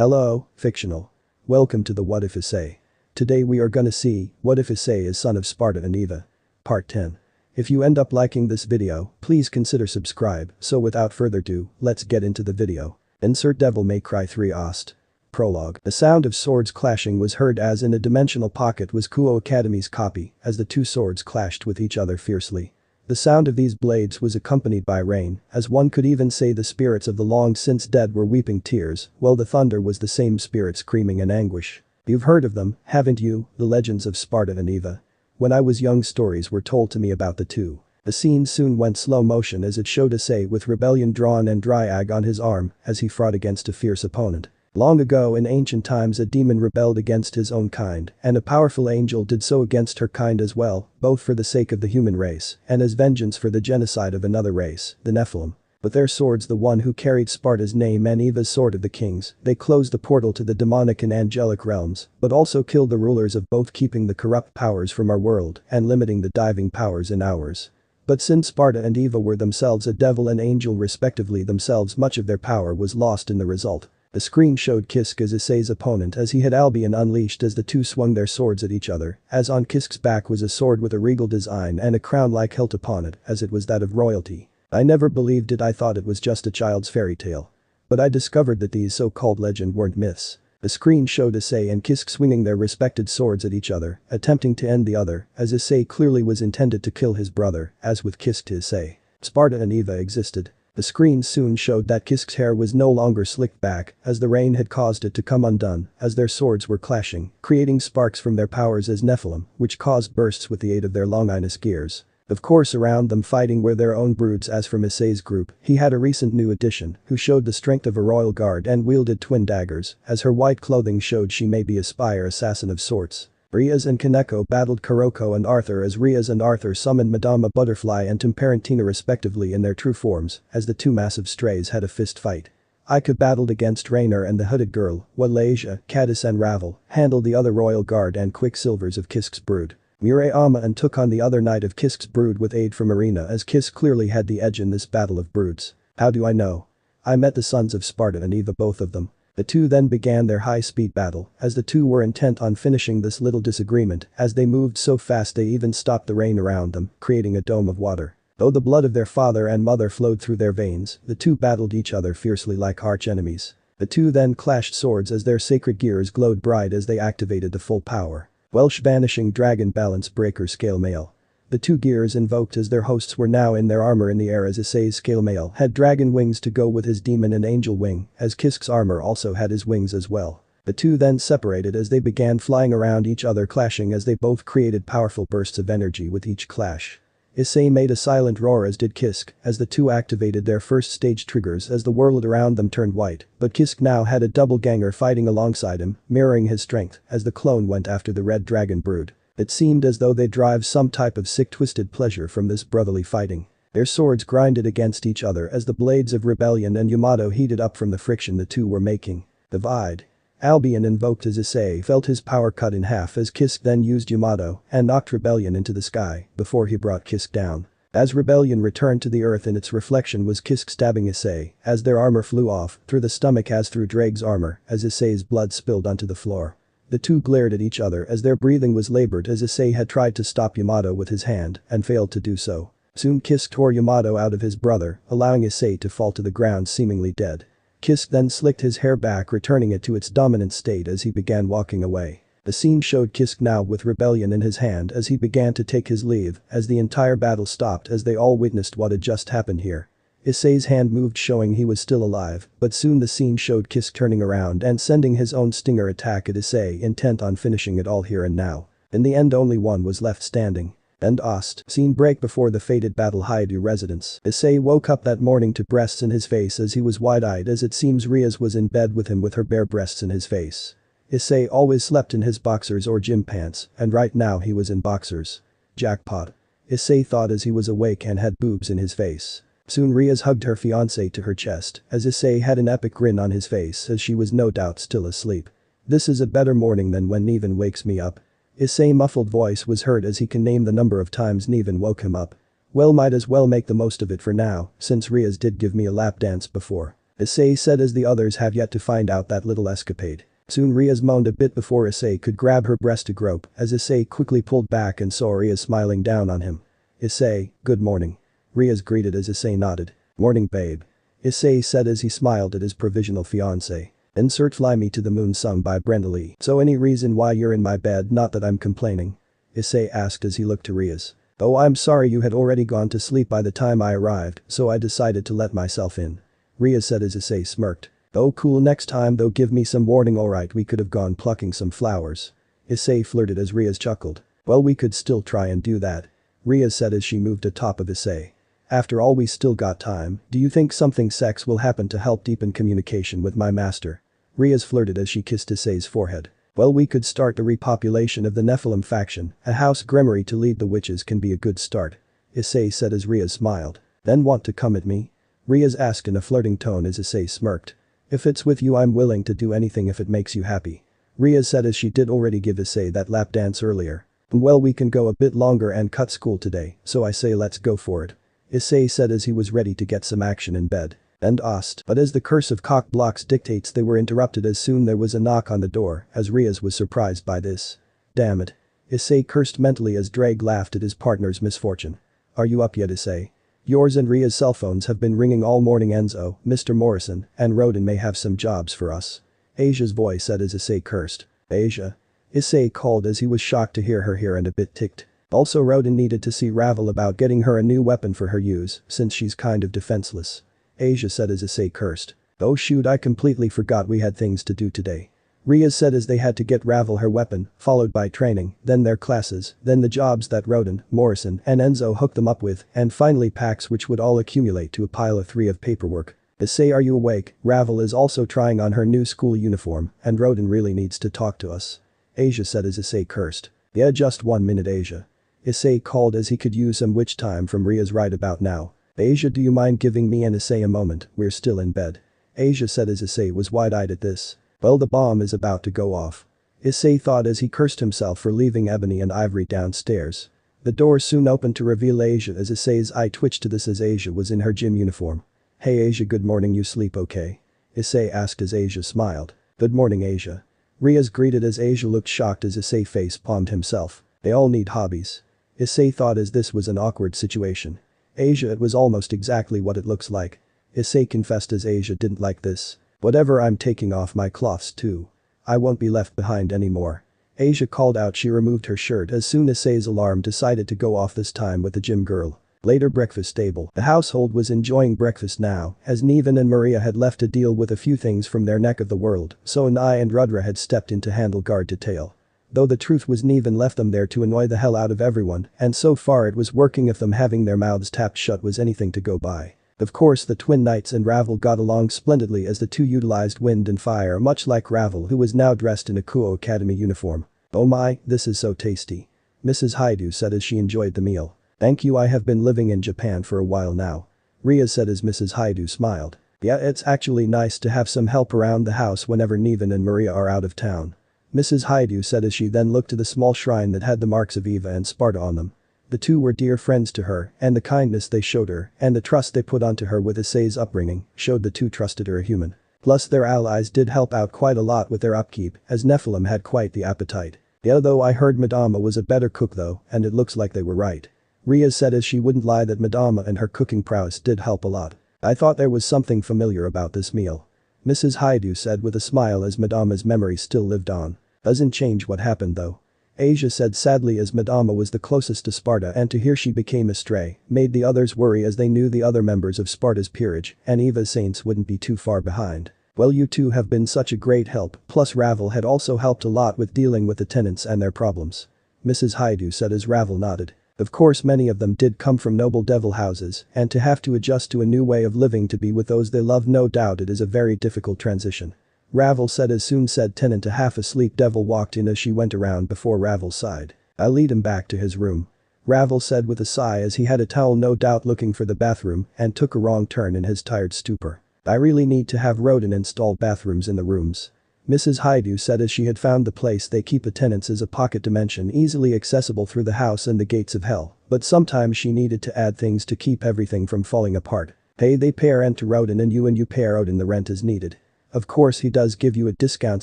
Hello, fictional. Welcome to the What If Issei. Today we are gonna see, what if Issei is son of Sparda and Eva? Part 10. If you end up liking this video, please consider subscribe, so without further ado, let's get into the video. Insert Devil May Cry 3 Ost. Prologue. The sound of swords clashing was heard as in a dimensional pocket was Kuo Academy's copy, as the two swords clashed with each other fiercely. The sound of these blades was accompanied by rain, as one could even say the spirits of the long since dead were weeping tears, while the thunder was the same spirit screaming in anguish. You've heard of them, haven't you, the legends of Sparda and Eva? When I was young, stories were told to me about the two. The scene soon went slow motion as it showed Issei with rebellion drawn and Dryag on his arm as he fought against a fierce opponent. Long ago in ancient times a demon rebelled against his own kind, and a powerful angel did so against her kind as well, both for the sake of the human race and as vengeance for the genocide of another race, the Nephilim. With their swords, the one who carried Sparda's name and Eva's sword of the kings, they closed the portal to the demonic and angelic realms, but also killed the rulers of both, keeping the corrupt powers from our world and limiting the diving powers in ours. But since Sparda and Eva were themselves a devil and angel respectively themselves, much of their power was lost in the result. The screen showed Kisk as Issei's opponent as he had Albion unleashed as the two swung their swords at each other, as on Kisk's back was a sword with a regal design and a crown-like hilt upon it, as it was that of royalty. I never believed it, I thought it was just a child's fairy tale. But I discovered that these so-called legends weren't myths. The screen showed Issei and Kisk swinging their respected swords at each other, attempting to end the other, as Issei clearly was intended to kill his brother, as with Kisk to Issei. Sparda and Eva existed. The screen soon showed that Kisk's hair was no longer slicked back, as the rain had caused it to come undone, as their swords were clashing, creating sparks from their powers as Nephilim, which caused bursts with the aid of their Longinus gears. Of course, around them fighting were their own broods, as from Issei's group, he had a recent new addition, who showed the strength of a royal guard and wielded twin daggers, as her white clothing showed she may be a spy or assassin of sorts. Riaz and Kaneko battled Kuroko and Arthur, as Riaz and Arthur summoned Madama Butterfly and Temperantina respectively in their true forms, as the two massive strays had a fist fight. Ika battled against Rainer and the Hooded Girl, while Leisha, Caddis and Ravel handled the other royal guard and Quicksilvers of Kisk's brood. Murayama and took on the other knight of Kisk's brood with aid from Irina, as Kisk clearly had the edge in this battle of broods. How do I know? I met the sons of Sparda and Eva, both of them. The two then began their high-speed battle, as the two were intent on finishing this little disagreement, as they moved so fast they even stopped the rain around them, creating a dome of water. Though the blood of their father and mother flowed through their veins, the two battled each other fiercely like arch-enemies. The two then clashed swords as their sacred gears glowed bright as they activated the full power. Welsh Vanishing Dragon Balance Breaker Scale Mail. The two gears invoked as their hosts were now in their armor in the air, as Issei's scale mail had dragon wings to go with his demon and angel wing, as Kisk's armor also had his wings as well. The two then separated as they began flying around each other, clashing as they both created powerful bursts of energy with each clash. Issei made a silent roar, as did Kisk, as the two activated their first stage triggers as the world around them turned white, but Kisk now had a doppelganger fighting alongside him, mirroring his strength, as the clone went after the red dragon brood. It seemed as though they derived some type of sick twisted pleasure from this brotherly fighting. Their swords grinded against each other as the blades of rebellion and Yamato heated up from the friction the two were making. Divide. Albion invoked as Issei felt his power cut in half, as Kisk then used Yamato and knocked Rebellion into the sky before he brought Kisk down. As Rebellion returned to the earth, in its reflection was Kisk stabbing Issei as their armor flew off through the stomach as through Drake's armor, as Issei's blood spilled onto the floor. The two glared at each other as their breathing was labored, as Issei had tried to stop Yamato with his hand and failed to do so. Soon Kisk tore Yamato out of his brother, allowing Issei to fall to the ground seemingly dead. Kisk then slicked his hair back, returning it to its dominant state as he began walking away. The scene showed Kisk now with Rebellion in his hand as he began to take his leave, as the entire battle stopped as they all witnessed what had just happened here. Issei's hand moved, showing he was still alive, but soon the scene showed Kisk turning around and sending his own stinger attack at Issei, intent on finishing it all here and now. In the end, only one was left standing. And Ost. Scene break before the fated battle Hyoudou residence. Issei woke up that morning to breasts in his face as he was wide-eyed, as it seems Riaz was in bed with him with her bare breasts in his face. Issei always slept in his boxers or gym pants, and right now he was in boxers. Jackpot. Issei thought as he was awake and had boobs in his face. Soon Riaz hugged her fiancé to her chest, as Issei had an epic grin on his face as she was no doubt still asleep. This is a better morning than when Nevan wakes me up. Issei's muffled voice was heard as he can name the number of times Nevan woke him up. Well, might as well make the most of it for now, since Riaz did give me a lap dance before. Issei said as the others have yet to find out that little escapade. Soon Riaz moaned a bit before Issei could grab her breast to grope as Issei quickly pulled back and saw Riaz smiling down on him. Issei, good morning. Riaz greeted as Issei nodded. Morning babe. Issei said as he smiled at his provisional fiancée. Insert Fly Me to the Moon sung by Brenda Lee. So any reason why you're in my bed? Not that I'm complaining. Issei asked as he looked to Riaz. Oh, I'm sorry, you had already gone to sleep by the time I arrived, so I decided to let myself in. Riaz said as Issei smirked. Oh cool, next time though give me some warning. Alright, we could have gone plucking some flowers. Issei flirted as Riaz chuckled. Well, we could still try and do that. Riaz said as she moved atop of Issei. After all, we still got time. Do you think something sex will happen to help deepen communication with my master? Riaz flirted as she kissed Issei's forehead. Well, we could start the repopulation of the Nephilim faction. A house grimoire to lead the witches can be a good start. Issei said as Riaz smiled. Then want to come at me? Riaz asked in a flirting tone as Issei smirked. If it's with you, I'm willing to do anything if it makes you happy. Riaz said as she did already give Issei that lap dance earlier. Well, we can go a bit longer and cut school today, so I say let's go for it. Issei said as he was ready to get some action in bed. And asked, but as the curse of cock blocks dictates, they were interrupted as soon there was a knock on the door as Riaz was surprised by this. Damn it. Issei cursed mentally as Drake laughed at his partner's misfortune. Are you up yet, Issei? Yours and Ria's cell phones have been ringing all morning. Enzo, Mr. Morrison, and Roden may have some jobs for us. Asia's voice said as Issei cursed. Asia? Issei called as he was shocked to hear her here and a bit ticked. Also, Roden needed to see Ravel about getting her a new weapon for her use since she's kind of defenseless. Asia said as Issei cursed. Oh shoot, I completely forgot we had things to do today. Riaz said as they had to get Ravel her weapon, followed by training, then their classes, then the jobs that Roden, Morrison, and Enzo hooked them up with, and finally packs which would all accumulate to a pile of 3 of paperwork. Issei, are you awake? Ravel is also trying on her new school uniform, and Roden really needs to talk to us. Asia said as Issei cursed. Yeah, just 1 minute, Asia. Issei called as he could use some witch time from Riaz right about now. Asia, do you mind giving me and Issei a moment? We're still in bed. Asia said as Issei was wide-eyed at this. Well, the bomb is about to go off. Issei thought as he cursed himself for leaving Ebony and Ivory downstairs. The door soon opened to reveal Asia as Issei's eye twitched to this as Asia was in her gym uniform. Hey Asia, good morning, you sleep okay? Issei asked as Asia smiled. Good morning, Asia. Riaz greeted as Asia looked shocked as Issei face-palmed himself. They all need hobbies. Issei thought as this was an awkward situation. Asia, it was almost exactly what it looks like. Issei confessed as Asia didn't like this. Whatever, I'm taking off my cloths too. I won't be left behind anymore. Asia called out. She removed her shirt as soon as Issei's alarm decided to go off, this time with the gym girl. Later, breakfast table. The household was enjoying breakfast now as Nevan and Maria had left to deal with a few things from their neck of the world, so Nai and Rudra had stepped in to handle guard detail. Though the truth was Nevan left them there to annoy the hell out of everyone, and so far it was working. If them having their mouths tapped shut was anything to go by. Of course, the twin knights and Ravel got along splendidly as the two utilized wind and fire, much like Ravel, who was now dressed in a Kuo Academy uniform. Oh my, this is so tasty. Mrs. Hyoudou said as she enjoyed the meal. Thank you, I have been living in Japan for a while now. Ria said as Mrs. Hyoudou smiled. Yeah, it's actually nice to have some help around the house whenever Nevan and Maria are out of town. Mrs. Hyoudou said as she then looked to the small shrine that had the marks of Eva and Sparda on them. The two were dear friends to her, and the kindness they showed her and the trust they put onto her with Issei's upbringing showed the two trusted her a human. Plus their allies did help out quite a lot with their upkeep as Nephilim had quite the appetite. Yeah, though I heard Madama was a better cook though, and it looks like they were right. Ria said as she wouldn't lie that Madama and her cooking prowess did help a lot. I thought there was something familiar about this meal. Mrs. Hyoudou said with a smile as Madama's memory still lived on. Doesn't change what happened though. Asia said sadly as Madama was the closest to Sparda, and to hear she became a stray made the others worry as they knew the other members of Sparda's peerage and Eva's saints wouldn't be too far behind. Well, you two have been such a great help, plus Ravel had also helped a lot with dealing with the tenants and their problems. Mrs. Hyoudou said as Ravel nodded. Of course, many of them did come from noble devil houses, and to have to adjust to a new way of living to be with those they love, no doubt it is a very difficult transition. Ravel said as soon said tenant, a half-asleep devil, walked in as she went around before Ravel's side. I'll lead him back to his room. Ravel said with a sigh as he had a towel, no doubt looking for the bathroom, and took a wrong turn in his tired stupor. I really need to have Roden install bathrooms in the rooms. Mrs. Hyoudou said as she had found the place they keep a tenants as a pocket dimension easily accessible through the house and the gates of hell, but sometimes she needed to add things to keep everything from falling apart. They pay rent to Rodin and you pay Rodin the rent as needed. Of course he does give you a discount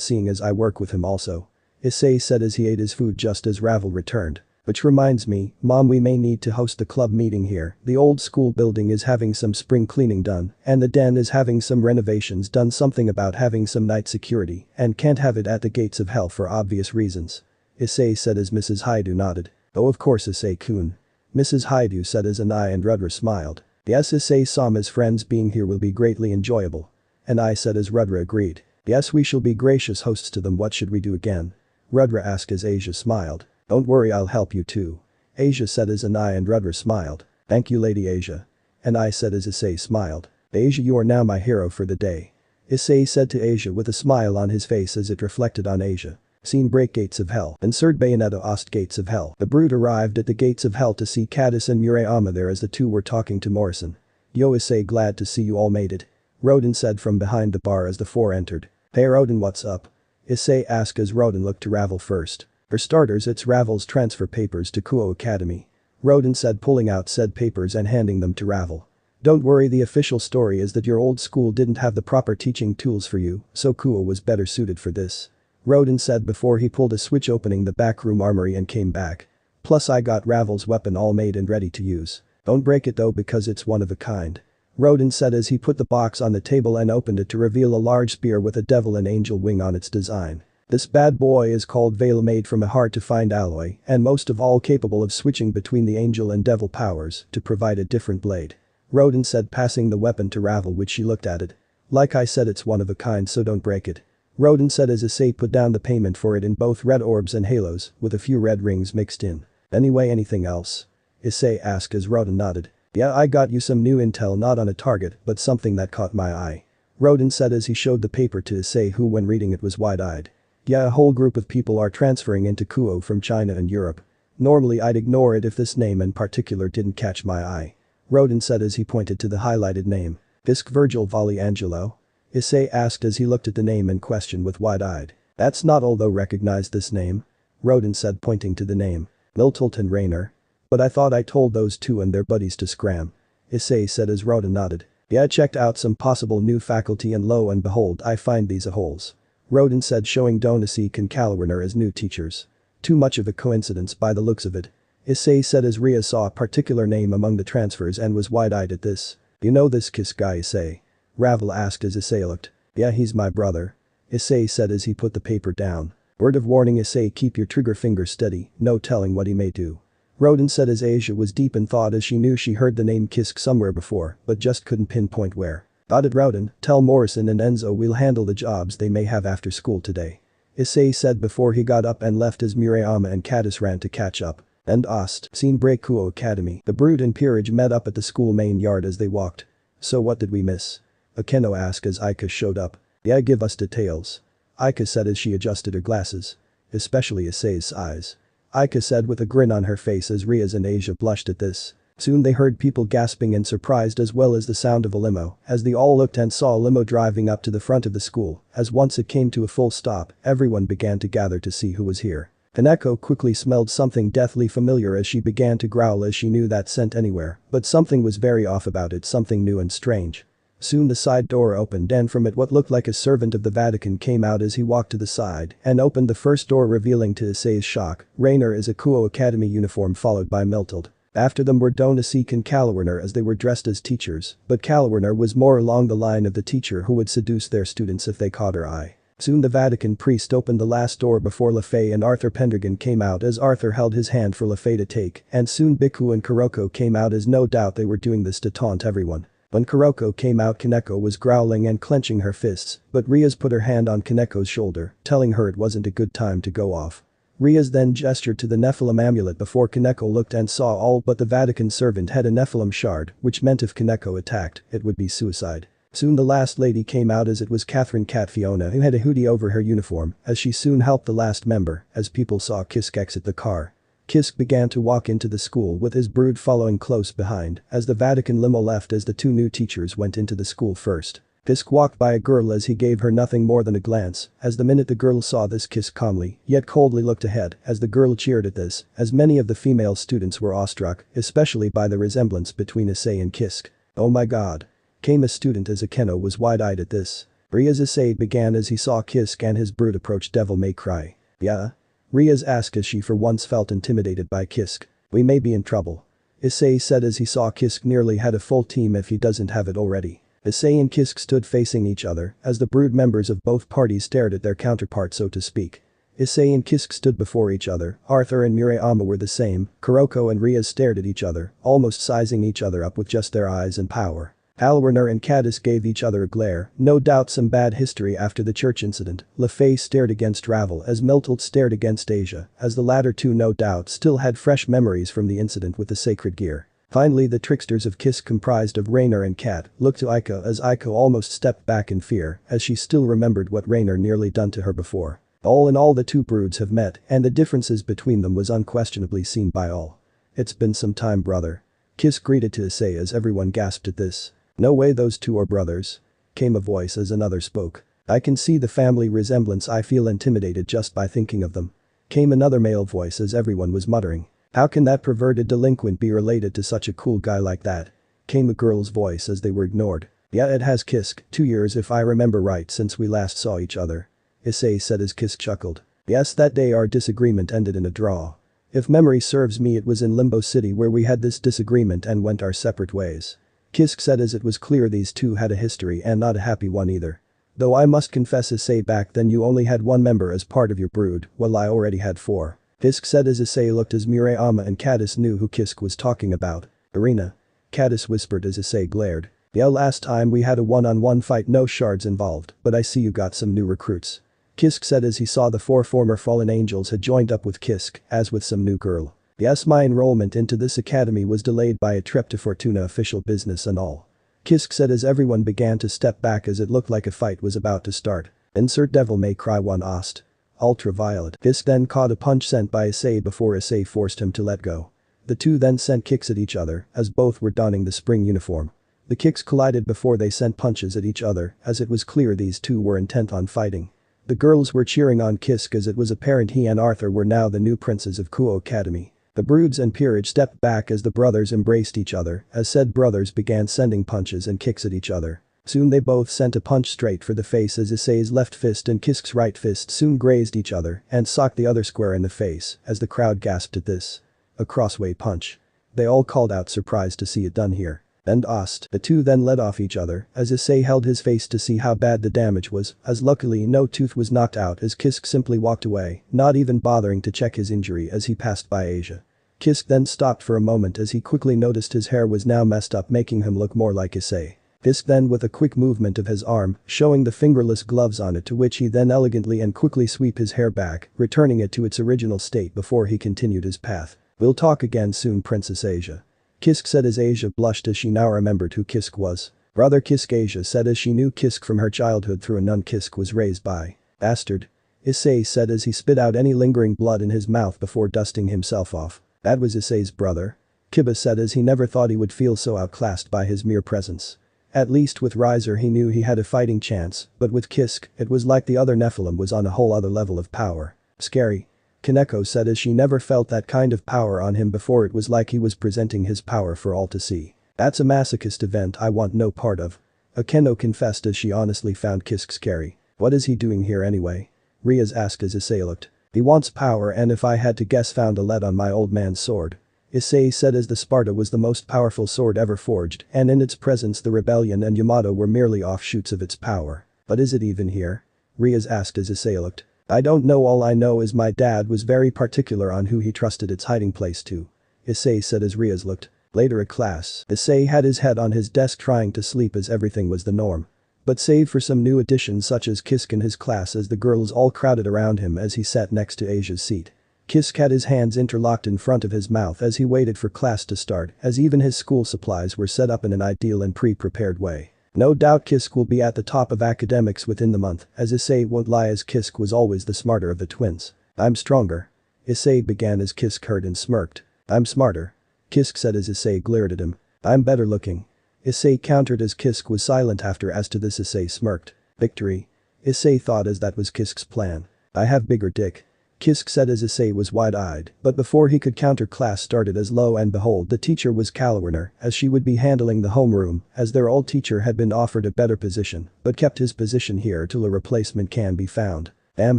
seeing as I work with him also. Issei said as he ate his food just as Ravel returned. Which reminds me, Mom, we may need to host the club meeting here. The old school building is having some spring cleaning done, and the den is having some renovations done, something about having some night security, and can't have it at the gates of hell for obvious reasons. Issei said as Mrs. Hyoudou nodded. Oh, of course, Issei-kun. Mrs. Hyoudou said as Anai and Rudra smiled. Yes, Issei Sama's friends being here will be greatly enjoyable. And I said as Rudra agreed. Yes, we shall be gracious hosts to them. What should we do again? Rudra asked as Asia smiled. Don't worry, I'll help you too. Asia said as Anai and Rudra smiled. Thank you, Lady Asia. And I said as Issei smiled. Asia, you are now my hero for the day. Issei said to Asia with a smile on his face as it reflected on Asia. Scene break gates of hell. Insert Bayonetta Ost gates of hell. The brood arrived at the gates of hell to see Caddis and Murayama there as the two were talking to Morrison. Yo, Issei, glad to see you all made it. Rodin said from behind the bar as the four entered. Hey Rodin, what's up? Issei asked as Rodin looked to Ravel first. For starters, it's Ravel's transfer papers to Kuo Academy. Rodin said, pulling out said papers and handing them to Ravel. Don't worry, the official story is that your old school didn't have the proper teaching tools for you, so Kuo was better suited for this. Rodin said before he pulled a switch opening the backroom armory and came back. Plus I got Ravel's weapon all made and ready to use. Don't break it though because it's one of a kind. Rodin said as he put the box on the table and opened it to reveal a large spear with a devil and angel wing on its design. This bad boy is called Veil, made from a hard-to-find alloy and most of all capable of switching between the angel and devil powers to provide a different blade. Rodin said, passing the weapon to Ravel, which she looked at it. Like I said, it's one of a kind, so don't break it. Rodin said as Issei put down the payment for it in both red orbs and halos with a few red rings mixed in. Anyway, anything else? Issei asked as Rodin nodded. Yeah, I got you some new intel, not on a target but something that caught my eye. Rodin said as he showed the paper to Issei, who when reading it was wide-eyed. Yeah, a whole group of people are transferring into Kuo from China and Europe. Normally I'd ignore it if this name in particular didn't catch my eye. Rodin said as he pointed to the highlighted name. Fisk Virgil Volley Angelo? Issei asked as he looked at the name in question with wide-eyed. That's not all though, recognized this name? Rodin said, pointing to the name. Miltilton Rayner? But I thought I told those two and their buddies to scram. Issei said as Rodin nodded. Yeah, I checked out some possible new faculty and lo and behold I find these a-holes. Rodin said, showing Donasik and Kalwarner as new teachers. Too much of a coincidence by the looks of it. Issei said as Ria saw a particular name among the transfers and was wide-eyed at this. You know this Kiss guy, Issei? Ravel asked as Issei looked. Yeah, he's my brother. Issei said as he put the paper down. Word of warning, Issei, keep your trigger finger steady, no telling what he may do. Rodin said as Asia was deep in thought as she knew she heard the name Kisk somewhere before but just couldn't pinpoint where. Got it, Rodin, tell Morrison and Enzo we'll handle the jobs they may have after school today. Issei said before he got up and left as Murayama and Caddis ran to catch up. And Ost, scene break Kuo Academy. The brood and peerage met up at the school main yard as they walked. So what did we miss? Akeno asked as Aika showed up. Yeah, give us details. Aika said as she adjusted her glasses. Especially Issei's eyes. Aika said with a grin on her face as Riaz and Asia blushed at this. Soon they heard people gasping and surprised as well as the sound of a limo as they all looked and saw a limo driving up to the front of the school. As once it came to a full stop, everyone began to gather to see who was here. Kaneko quickly smelled something deathly familiar as she began to growl as she knew that scent anywhere, but something was very off about it, something new and strange. Soon the side door opened and from it what looked like a servant of the Vatican came out as he walked to the side and opened the first door, revealing to Issei's shock, Rayner is a Kuo Academy uniform followed by Miltild. After them were Donasik and Kalwarner as they were dressed as teachers, but Kalwarner was more along the line of the teacher who would seduce their students if they caught her eye. Soon the Vatican priest opened the last door before LaFay and Arthur Pendergan came out as Arthur held his hand for LaFay to take, and soon Biku and Kuroko came out as no doubt they were doing this to taunt everyone. When Kuroko came out, Kaneko was growling and clenching her fists, but Riaz put her hand on Kaneko's shoulder, telling her it wasn't a good time to go off. Riaz then gestured to the Nephilim amulet before Kaneko looked and saw all but the Vatican servant had a Nephilim shard, which meant if Kaneko attacked, it would be suicide. Soon the last lady came out as it was Catherine Cat Fiona, who had a hoodie over her uniform as she soon helped the last member as people saw Kisk exit the car. Kisk began to walk into the school with his brood following close behind as the Vatican limo left as the two new teachers went into the school first. Kisk walked by a girl as he gave her nothing more than a glance as the minute the girl saw this Kisk calmly yet coldly looked ahead as the girl cheered at this as many of the female students were awestruck, especially by the resemblance between Issei and Kisk. Oh my god. Came a student as Akeno was wide-eyed at this. Ria's Issei began as he saw Kisk and his brood approach Devil May Cry. Yeah? Riaz asked as she for once felt intimidated by Kisk. We may be in trouble. Issei said as he saw Kisk nearly had a full team if he doesn't have it already. Issei and Kisk stood facing each other as the brood members of both parties stared at their counterpart so to speak. Issei and Kisk stood before each other, Arthur and Murayama were the same, Kuroko and Riaz stared at each other, almost sizing each other up with just their eyes and power. Alwerner and Caddis gave each other a glare, no doubt some bad history after the church incident. LeFay stared against Ravel as Miltold stared against Asia, as the latter two no doubt still had fresh memories from the incident with the sacred gear. Finally the tricksters of Kisk comprised of Raynor and Kat looked to Aiko as Aiko almost stepped back in fear as she still remembered what Raynor nearly done to her before. All in all the two broods have met and the differences between them was unquestionably seen by all. It's been some time brother. Kisk greeted to Issei as everyone gasped at this. No way those two are brothers. Came a voice as another spoke. I can see the family resemblance I feel intimidated just by thinking of them. Came another male voice as everyone was muttering. How can that perverted delinquent be related to such a cool guy like that? Came a girl's voice as they were ignored. Yeah it has Kisk, 2 years if I remember right since we last saw each other. Issei said as Kisk chuckled. Yes that day our disagreement ended in a draw. If memory serves me it was in Limbo City where we had this disagreement and went our separate ways. Kisk said as it was clear these two had a history and not a happy one either. Though I must confess Issei back then you only had one member as part of your brood, while I already had 4. Kisk said as Issei looked as Murayama and Caddis knew who Kisk was talking about. Irina. Caddis whispered as Issei glared. Yeah last time we had a one-on-one fight no shards involved, but I see you got some new recruits. Kisk said as he saw the 4 former fallen angels had joined up with Kisk, as with some new girl. Yes my enrollment into this academy was delayed by a trip to Fortuna official business and all. Kisk said as everyone began to step back as it looked like a fight was about to start. Insert Devil May Cry 1 asked. Ultraviolet. Kisk then caught a punch sent by Issei before Issei forced him to let go. The two then sent kicks at each other as both were donning the spring uniform. The kicks collided before they sent punches at each other as it was clear these two were intent on fighting. The girls were cheering on Kisk as it was apparent he and Arthur were now the new princes of Kuo Academy. The broods and peerage stepped back as the brothers embraced each other as said brothers began sending punches and kicks at each other. Soon they both sent a punch straight for the face as Issei's left fist and Kisk's right fist soon grazed each other and socked the other square in the face as the crowd gasped at this. A crossway punch. They all called out surprised to see it done here. And asked. The two then led off each other as Issei held his face to see how bad the damage was as luckily no tooth was knocked out as Kisk simply walked away, not even bothering to check his injury as he passed by Asia. Kisk then stopped for a moment as he quickly noticed his hair was now messed up making him look more like Issei. Kisk then with a quick movement of his arm, showing the fingerless gloves on it to which he then elegantly and quickly sweep his hair back, returning it to its original state before he continued his path. We'll talk again soon Princess Asia. Kisk said as Asia blushed as she now remembered who Kisk was. Brother Kisk Asia said as she knew Kisk from her childhood through a nun Kisk was raised by. Bastard. Issei said as he spit out any lingering blood in his mouth before dusting himself off. That was Issei's brother. Kiba said as he never thought he would feel so outclassed by his mere presence. At least with Riser he knew he had a fighting chance, but with Kisk, it was like the other Nephilim was on a whole other level of power. Scary. Kaneko said as she never felt that kind of power on him before it was like he was presenting his power for all to see. That's a masochist event I want no part of. Akeno confessed as she honestly found Kisk scary. What is he doing here anyway? Riaz asked as Issei looked. He wants power and if I had to guess found a lead on my old man's sword. Issei said as the Sparda was the most powerful sword ever forged and in its presence the rebellion and Yamato were merely offshoots of its power. But is it even here? Riaz asked as Issei looked. I don't know all I know is my dad was very particular on who he trusted its hiding place to. Issei said as Riaz looked. Later at class, Issei had his head on his desk trying to sleep as everything was the norm. But save for some new additions such as Kisk in his class as the girls all crowded around him as he sat next to Asia's seat. Kisk had his hands interlocked in front of his mouth as he waited for class to start as even his school supplies were set up in an ideal and pre-prepared way. No doubt Kisk will be at the top of academics within the month as Issei won't lie as Kisk was always the smarter of the twins. I'm stronger. Issei began as Kisk heard and smirked. I'm smarter. Kisk said as Issei glared at him. I'm better looking. Issei countered as Kisk was silent after as to this Issei smirked. Victory. Issei thought as that was Kisk's plan. I have bigger dick. Kisk said as Issei was wide-eyed, but before he could counter class started as lo and behold the teacher was Kalwerner, as she would be handling the homeroom, as their old teacher had been offered a better position, but kept his position here till a replacement can be found. Damn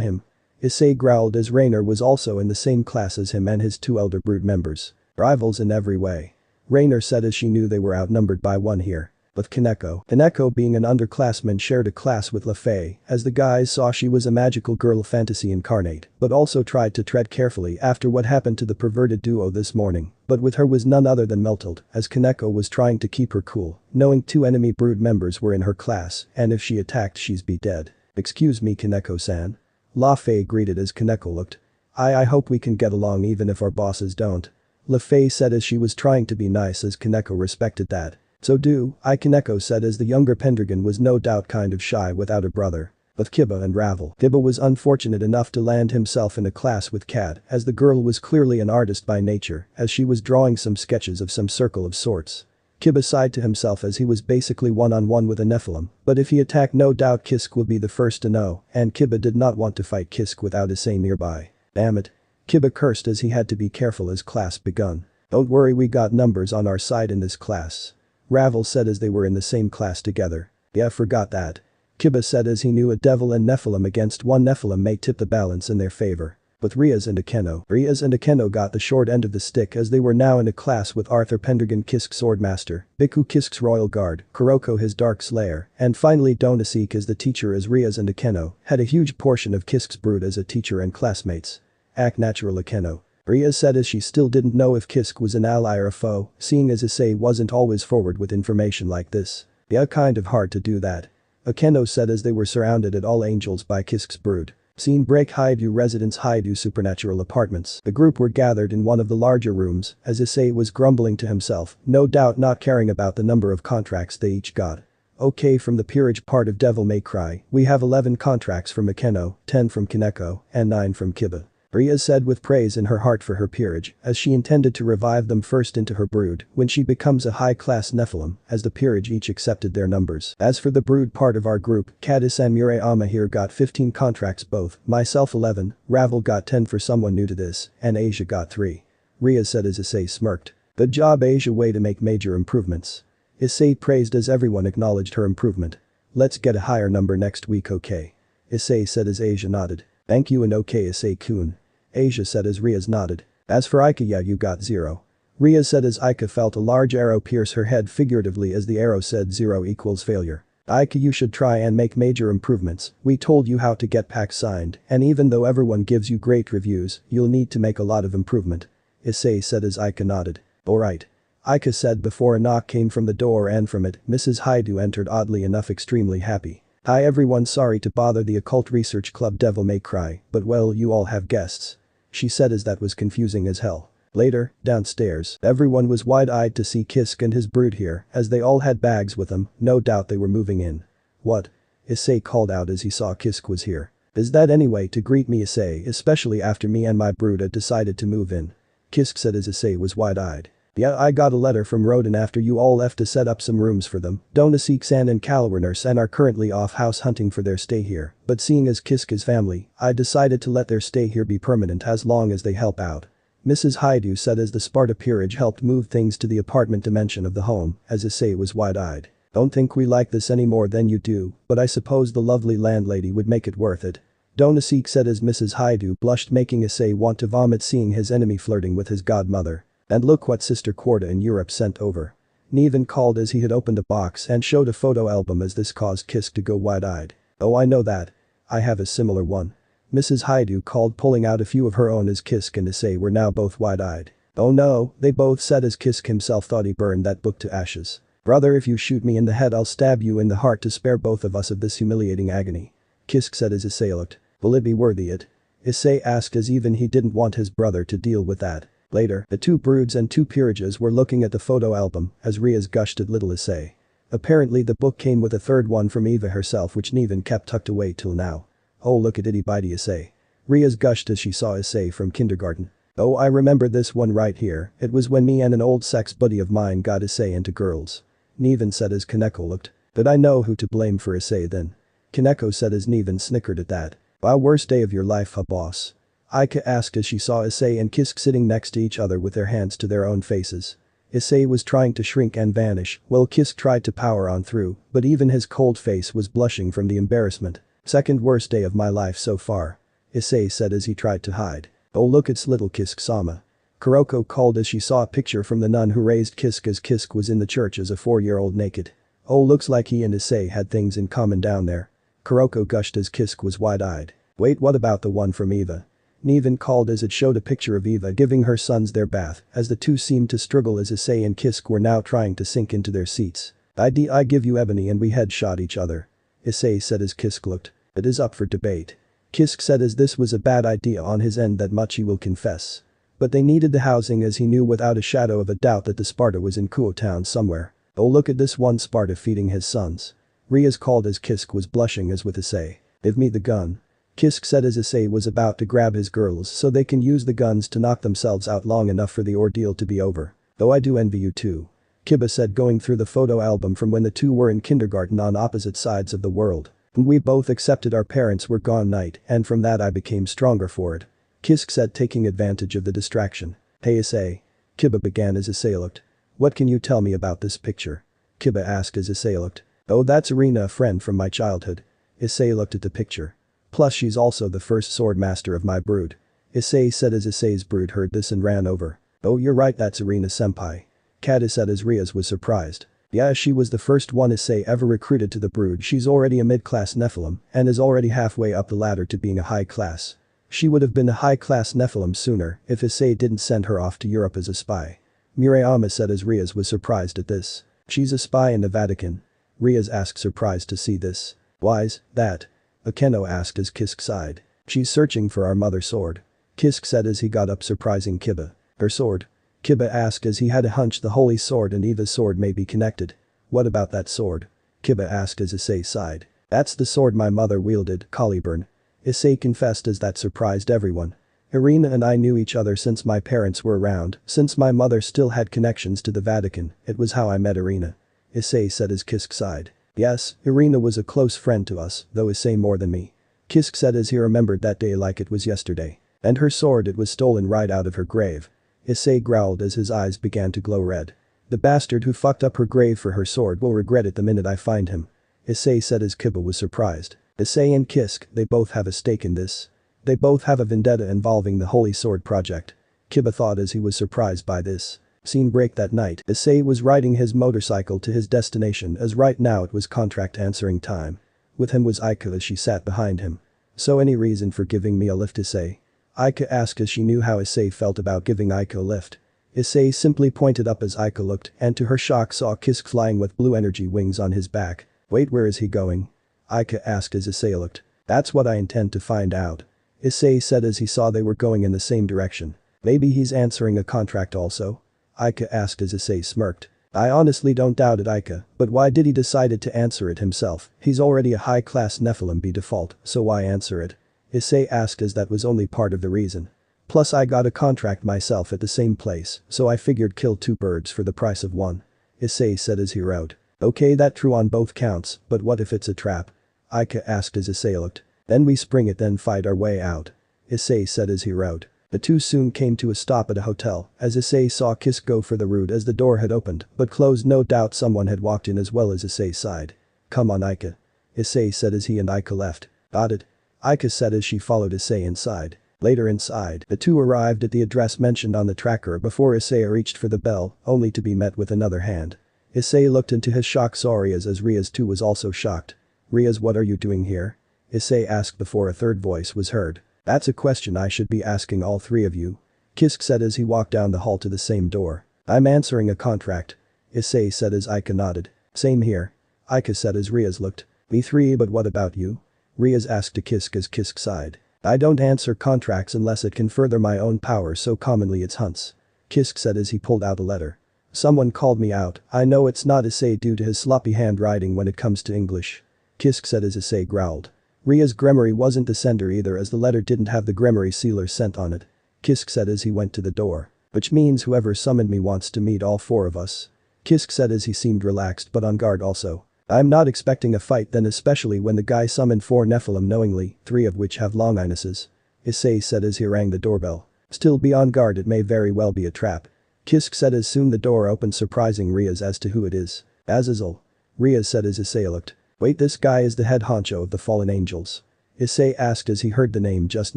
him. Issei growled as Rainer was also in the same class as him and his two elder brood members. Rivals in every way. Rainer said as she knew they were outnumbered by one here. But Kaneko being an underclassman shared a class with LaFay, as the guys saw she was a magical girl fantasy incarnate, but also tried to tread carefully after what happened to the perverted duo this morning, but with her was none other than Meltold, as Kaneko was trying to keep her cool, knowing two enemy brood members were in her class, and if she attacked she'd be dead. Excuse me Kaneko-san. LaFay greeted as Kaneko looked. I hope we can get along even if our bosses don't. LaFay said as she was trying to be nice as Kaneko respected that. So do I, Kaneko said as the younger Pendragon was no doubt kind of shy without a brother. But Kiba and Ravel. Kiba was unfortunate enough to land himself in a class with Kat, as the girl was clearly an artist by nature, as she was drawing some sketches of some circle of sorts. Kiba sighed to himself as he was basically one-on-one with a Nephilim, but if he attacked no doubt Kisk will be the first to know, and Kiba did not want to fight Kisk without Issei nearby. Damn it. Kiba cursed as he had to be careful as class begun. Don't worry, we got numbers on our side in this class. Ravel said as they were in the same class together. Yeah, forgot that. Kiba said as he knew a devil and Nephilim against one Nephilim may tip the balance in their favor. But Riaz and Akeno got the short end of the stick as they were now in a class with Arthur Pendragon Kisk's Swordmaster, Biku Kisk's Royal Guard, Kuroko his Dark Slayer, and finally Donasik as the teacher as Riaz and Akeno had a huge portion of Kisk's brood as a teacher and classmates. Act natural Akeno. Riaz said as she still didn't know if Kisk was an ally or a foe, seeing as Issei wasn't always forward with information like this. Yeah, kind of hard to do that. Akeno said as they were surrounded at all angels by Kisk's brood. Scene break Hyoudou residence Hyoudou supernatural apartments. The group were gathered in one of the larger rooms as Issei was grumbling to himself, no doubt not caring about the number of contracts they each got. Okay, from the peerage part of Devil May Cry, we have 11 contracts from Akeno, 10 from Kaneko, and 9 from Kiba. Riaz said with praise in her heart for her peerage, as she intended to revive them first into her brood when she becomes a high-class Nephilim, as the peerage each accepted their numbers. As for the brood part of our group, Kadis and Murayama here got 15 contracts both, myself 11, Ravel got 10 for someone new to this, and Asia got 3. Riaz said as Issei smirked. Good job Asia, way to make major improvements. Issei praised as everyone acknowledged her improvement. Let's get a higher number next week, okay? Issei said as Asia nodded. Thank you and okay Issei-kun. Asia said as Riaz nodded. As for Aika, yeah, you got 0. Riaz said as Aika felt a large arrow pierce her head figuratively as the arrow said 0 equals failure. Aika, you should try and make major improvements. We told you how to get packs signed, and even though everyone gives you great reviews, you'll need to make a lot of improvement. Issei said as Aika nodded. Alright. Aika said before a knock came from the door, and from it, Mrs. Hyoudou entered, oddly enough extremely happy. Hi everyone, sorry to bother the Occult Research Club Devil May Cry, but well, you all have guests. She said as that was confusing as hell. Later, downstairs, everyone was wide-eyed to see Kisk and his brood here, as they all had bags with them, no doubt they were moving in. What? Issei called out as he saw Kisk was here. Is that any way to greet me, Issei, especially after me and my brood had decided to move in? Kisk said as Issei was wide-eyed. Yeah, I got a letter from Roden after you all left to set up some rooms for them. Donasik-san and Kalwerner-san are currently off house hunting for their stay here, but seeing as Kisk is family, I decided to let their stay here be permanent as long as they help out. Mrs. Hyoudou said as the Sparda peerage helped move things to the apartment dimension of the home, as Issei was wide-eyed. Don't think we like this any more than you do, but I suppose the lovely landlady would make it worth it. Donasik said as Mrs. Hyoudou blushed, making Issei want to vomit seeing his enemy flirting with his godmother. And look what Sister Korda in Europe sent over. Neven called as he had opened a box and showed a photo album as this caused Kisk to go wide-eyed. Oh, I know that. I have a similar one. Mrs. Hyoudou called, pulling out a few of her own as Kisk and Issei were now both wide-eyed. Oh no, they both said as Kisk himself thought he burned that book to ashes. Brother, if you shoot me in the head I'll stab you in the heart to spare both of us of this humiliating agony. Kisk said as Issei looked. Will it be worthy it? Issei asked as even he didn't want his brother to deal with that. Later, the two broods and two peerages were looking at the photo album as Riaz gushed at little Issei. Apparently the book came with a third one from Eva herself which Neven kept tucked away till now. Oh look at itty bitty Issei. Riaz gushed as she saw Issei from kindergarten. Oh, I remember this one right here, it was when me and an old sex buddy of mine got Issei into girls. Neven said as Kaneko looked. But I know who to blame for Issei then. Kaneko said as Neven snickered at that. Wow, worst day of your life, huh boss? Aika asked as she saw Issei and Kisk sitting next to each other with their hands to their own faces. Issei was trying to shrink and vanish, while Kisk tried to power on through, but even his cold face was blushing from the embarrassment. Second worst day of my life so far. Issei said as he tried to hide. Oh look, it's little Kisk-sama. Kuroko called as she saw a picture from the nun who raised Kisk as Kisk was in the church as a 4-year-old naked. Oh, looks like he and Issei had things in common down there. Kuroko gushed as Kisk was wide-eyed. Wait, what about the one from Eva? Niven called as it showed a picture of Eva giving her sons their bath, as the two seemed to struggle as Issei and Kisk were now trying to sink into their seats. I give you Ebony and we headshot each other. Issei said as Kisk looked. It is up for debate. Kisk said as this was a bad idea on his end, that much he will confess. But they needed the housing, as he knew without a shadow of a doubt that the Sparda was in Kuo town somewhere. Oh look at this one Sparda feeding his sons. Riaz called as Kisk was blushing as with Issei. Give me the gun. Kisk said as Issei was about to grab his girls so they can use the guns to knock themselves out long enough for the ordeal to be over. Though I do envy you too. Kiba said, going through the photo album from when the two were in kindergarten on opposite sides of the world. And we both accepted our parents were gone night, and from that I became stronger for it. Kisk said, taking advantage of the distraction. Hey Issei. Kiba began as Issei looked. What can you tell me about this picture? Kiba asked as Issei looked. Oh, that's Irina, a friend from my childhood. Issei looked at the picture. Plus she's also the first sword master of my brood. Issei said as Issei's brood heard this and ran over. Oh, you're right, that's Irina senpai. Kata said as Riaz was surprised. Yeah, she was the first one Issei ever recruited to the brood. She's already a mid-class Nephilim and is already halfway up the ladder to being a high class. She would have been a high-class Nephilim sooner if Issei didn't send her off to Europe as a spy. Murayama said as Riaz was surprised at this. She's a spy in the Vatican. Riaz asked, surprised to see this. Why's that? Akeno asked as Kisk sighed. She's searching for our mother sword. Kisk said as he got up, surprising Kiba. Her sword? Kiba asked as he had a hunch the holy sword and Eva's sword may be connected. What about that sword? Kiba asked as Issei sighed. That's the sword my mother wielded, Caliburn. Issei confessed as that surprised everyone. Irina and I knew each other since my parents were around, since my mother still had connections to the Vatican, it was how I met Irina. Issei said as Kisk sighed. Yes, Irina was a close friend to us, though Issei more than me. Kisk said as he remembered that day like it was yesterday. And her sword, it was stolen right out of her grave. Issei growled as his eyes began to glow red. The bastard who fucked up her grave for her sword will regret it the minute I find him. Issei said as Kiba was surprised. Issei and Kisk, they both have a stake in this. They both have a vendetta involving the Holy Sword Project. Kiba thought as he was surprised by this. Scene break that night, Issei was riding his motorcycle to his destination as right now it was contract answering time. With him was Aika as she sat behind him. So any reason for giving me a lift, Issei? Aika asked as she knew how Issei felt about giving Aika a lift. Issei simply pointed up as Aika looked and to her shock saw Kisk flying with blue energy wings on his back. Wait, where is he going? Aika asked as Issei looked. That's what I intend to find out. Issei said as he saw they were going in the same direction. Maybe he's answering a contract also? Aika asked as Issei smirked. I honestly don't doubt it, Aika, but why did he decide to answer it himself? He's already a high-class Nephilim by default, so why answer it? Issei asked as that was only part of the reason. Plus I got a contract myself at the same place, so I figured kill two birds for the price of one. Issei said as he wrote. Okay, that true on both counts, but what if it's a trap? Aika asked as Issei looked. Then we spring it then fight our way out. Issei said as he wrote. The two soon came to a stop at a hotel as Issei saw Kisk go for the route as the door had opened but closed. No doubt someone had walked in as well as Issei sighed. Come on Aika. Issei said as he and Aika left. Got it. Aika said as she followed Issei inside. Later inside, the two arrived at the address mentioned on the tracker before Issei reached for the bell, only to be met with another hand. Issei looked into his shock, saw Riaz as Riaz too was also shocked. Riaz, what are you doing here? Issei asked before a third voice was heard. That's a question I should be asking all three of you. Kisk said as he walked down the hall to the same door. I'm answering a contract. Issei said as Aika nodded. Same here. Aika said as Riaz looked. Me three, but what about you? Riaz asked to Kisk as Kisk sighed. I don't answer contracts unless it can further my own power, so commonly it's hunts. Kisk said as he pulled out a letter. Someone called me out. I know it's not Issei due to his sloppy handwriting when it comes to English. Kisk said as Issei growled. Ria's Gremory wasn't the sender either as the letter didn't have the Gremory sealer sent on it. Kisk said as he went to the door. Which means whoever summoned me wants to meet all four of us. Kisk said as he seemed relaxed but on guard also. I'm not expecting a fight then, especially when the guy summoned 4 Nephilim knowingly, 3 of which have long inuses. Issei said as he rang the doorbell. Still be on guard, it may very well be a trap. Kisk said as soon the door opened, surprising Riaz as to who it is. Azazel. Riaz said as Issei looked. Wait, this guy is the head honcho of the fallen angels. Issei asked as he heard the name, just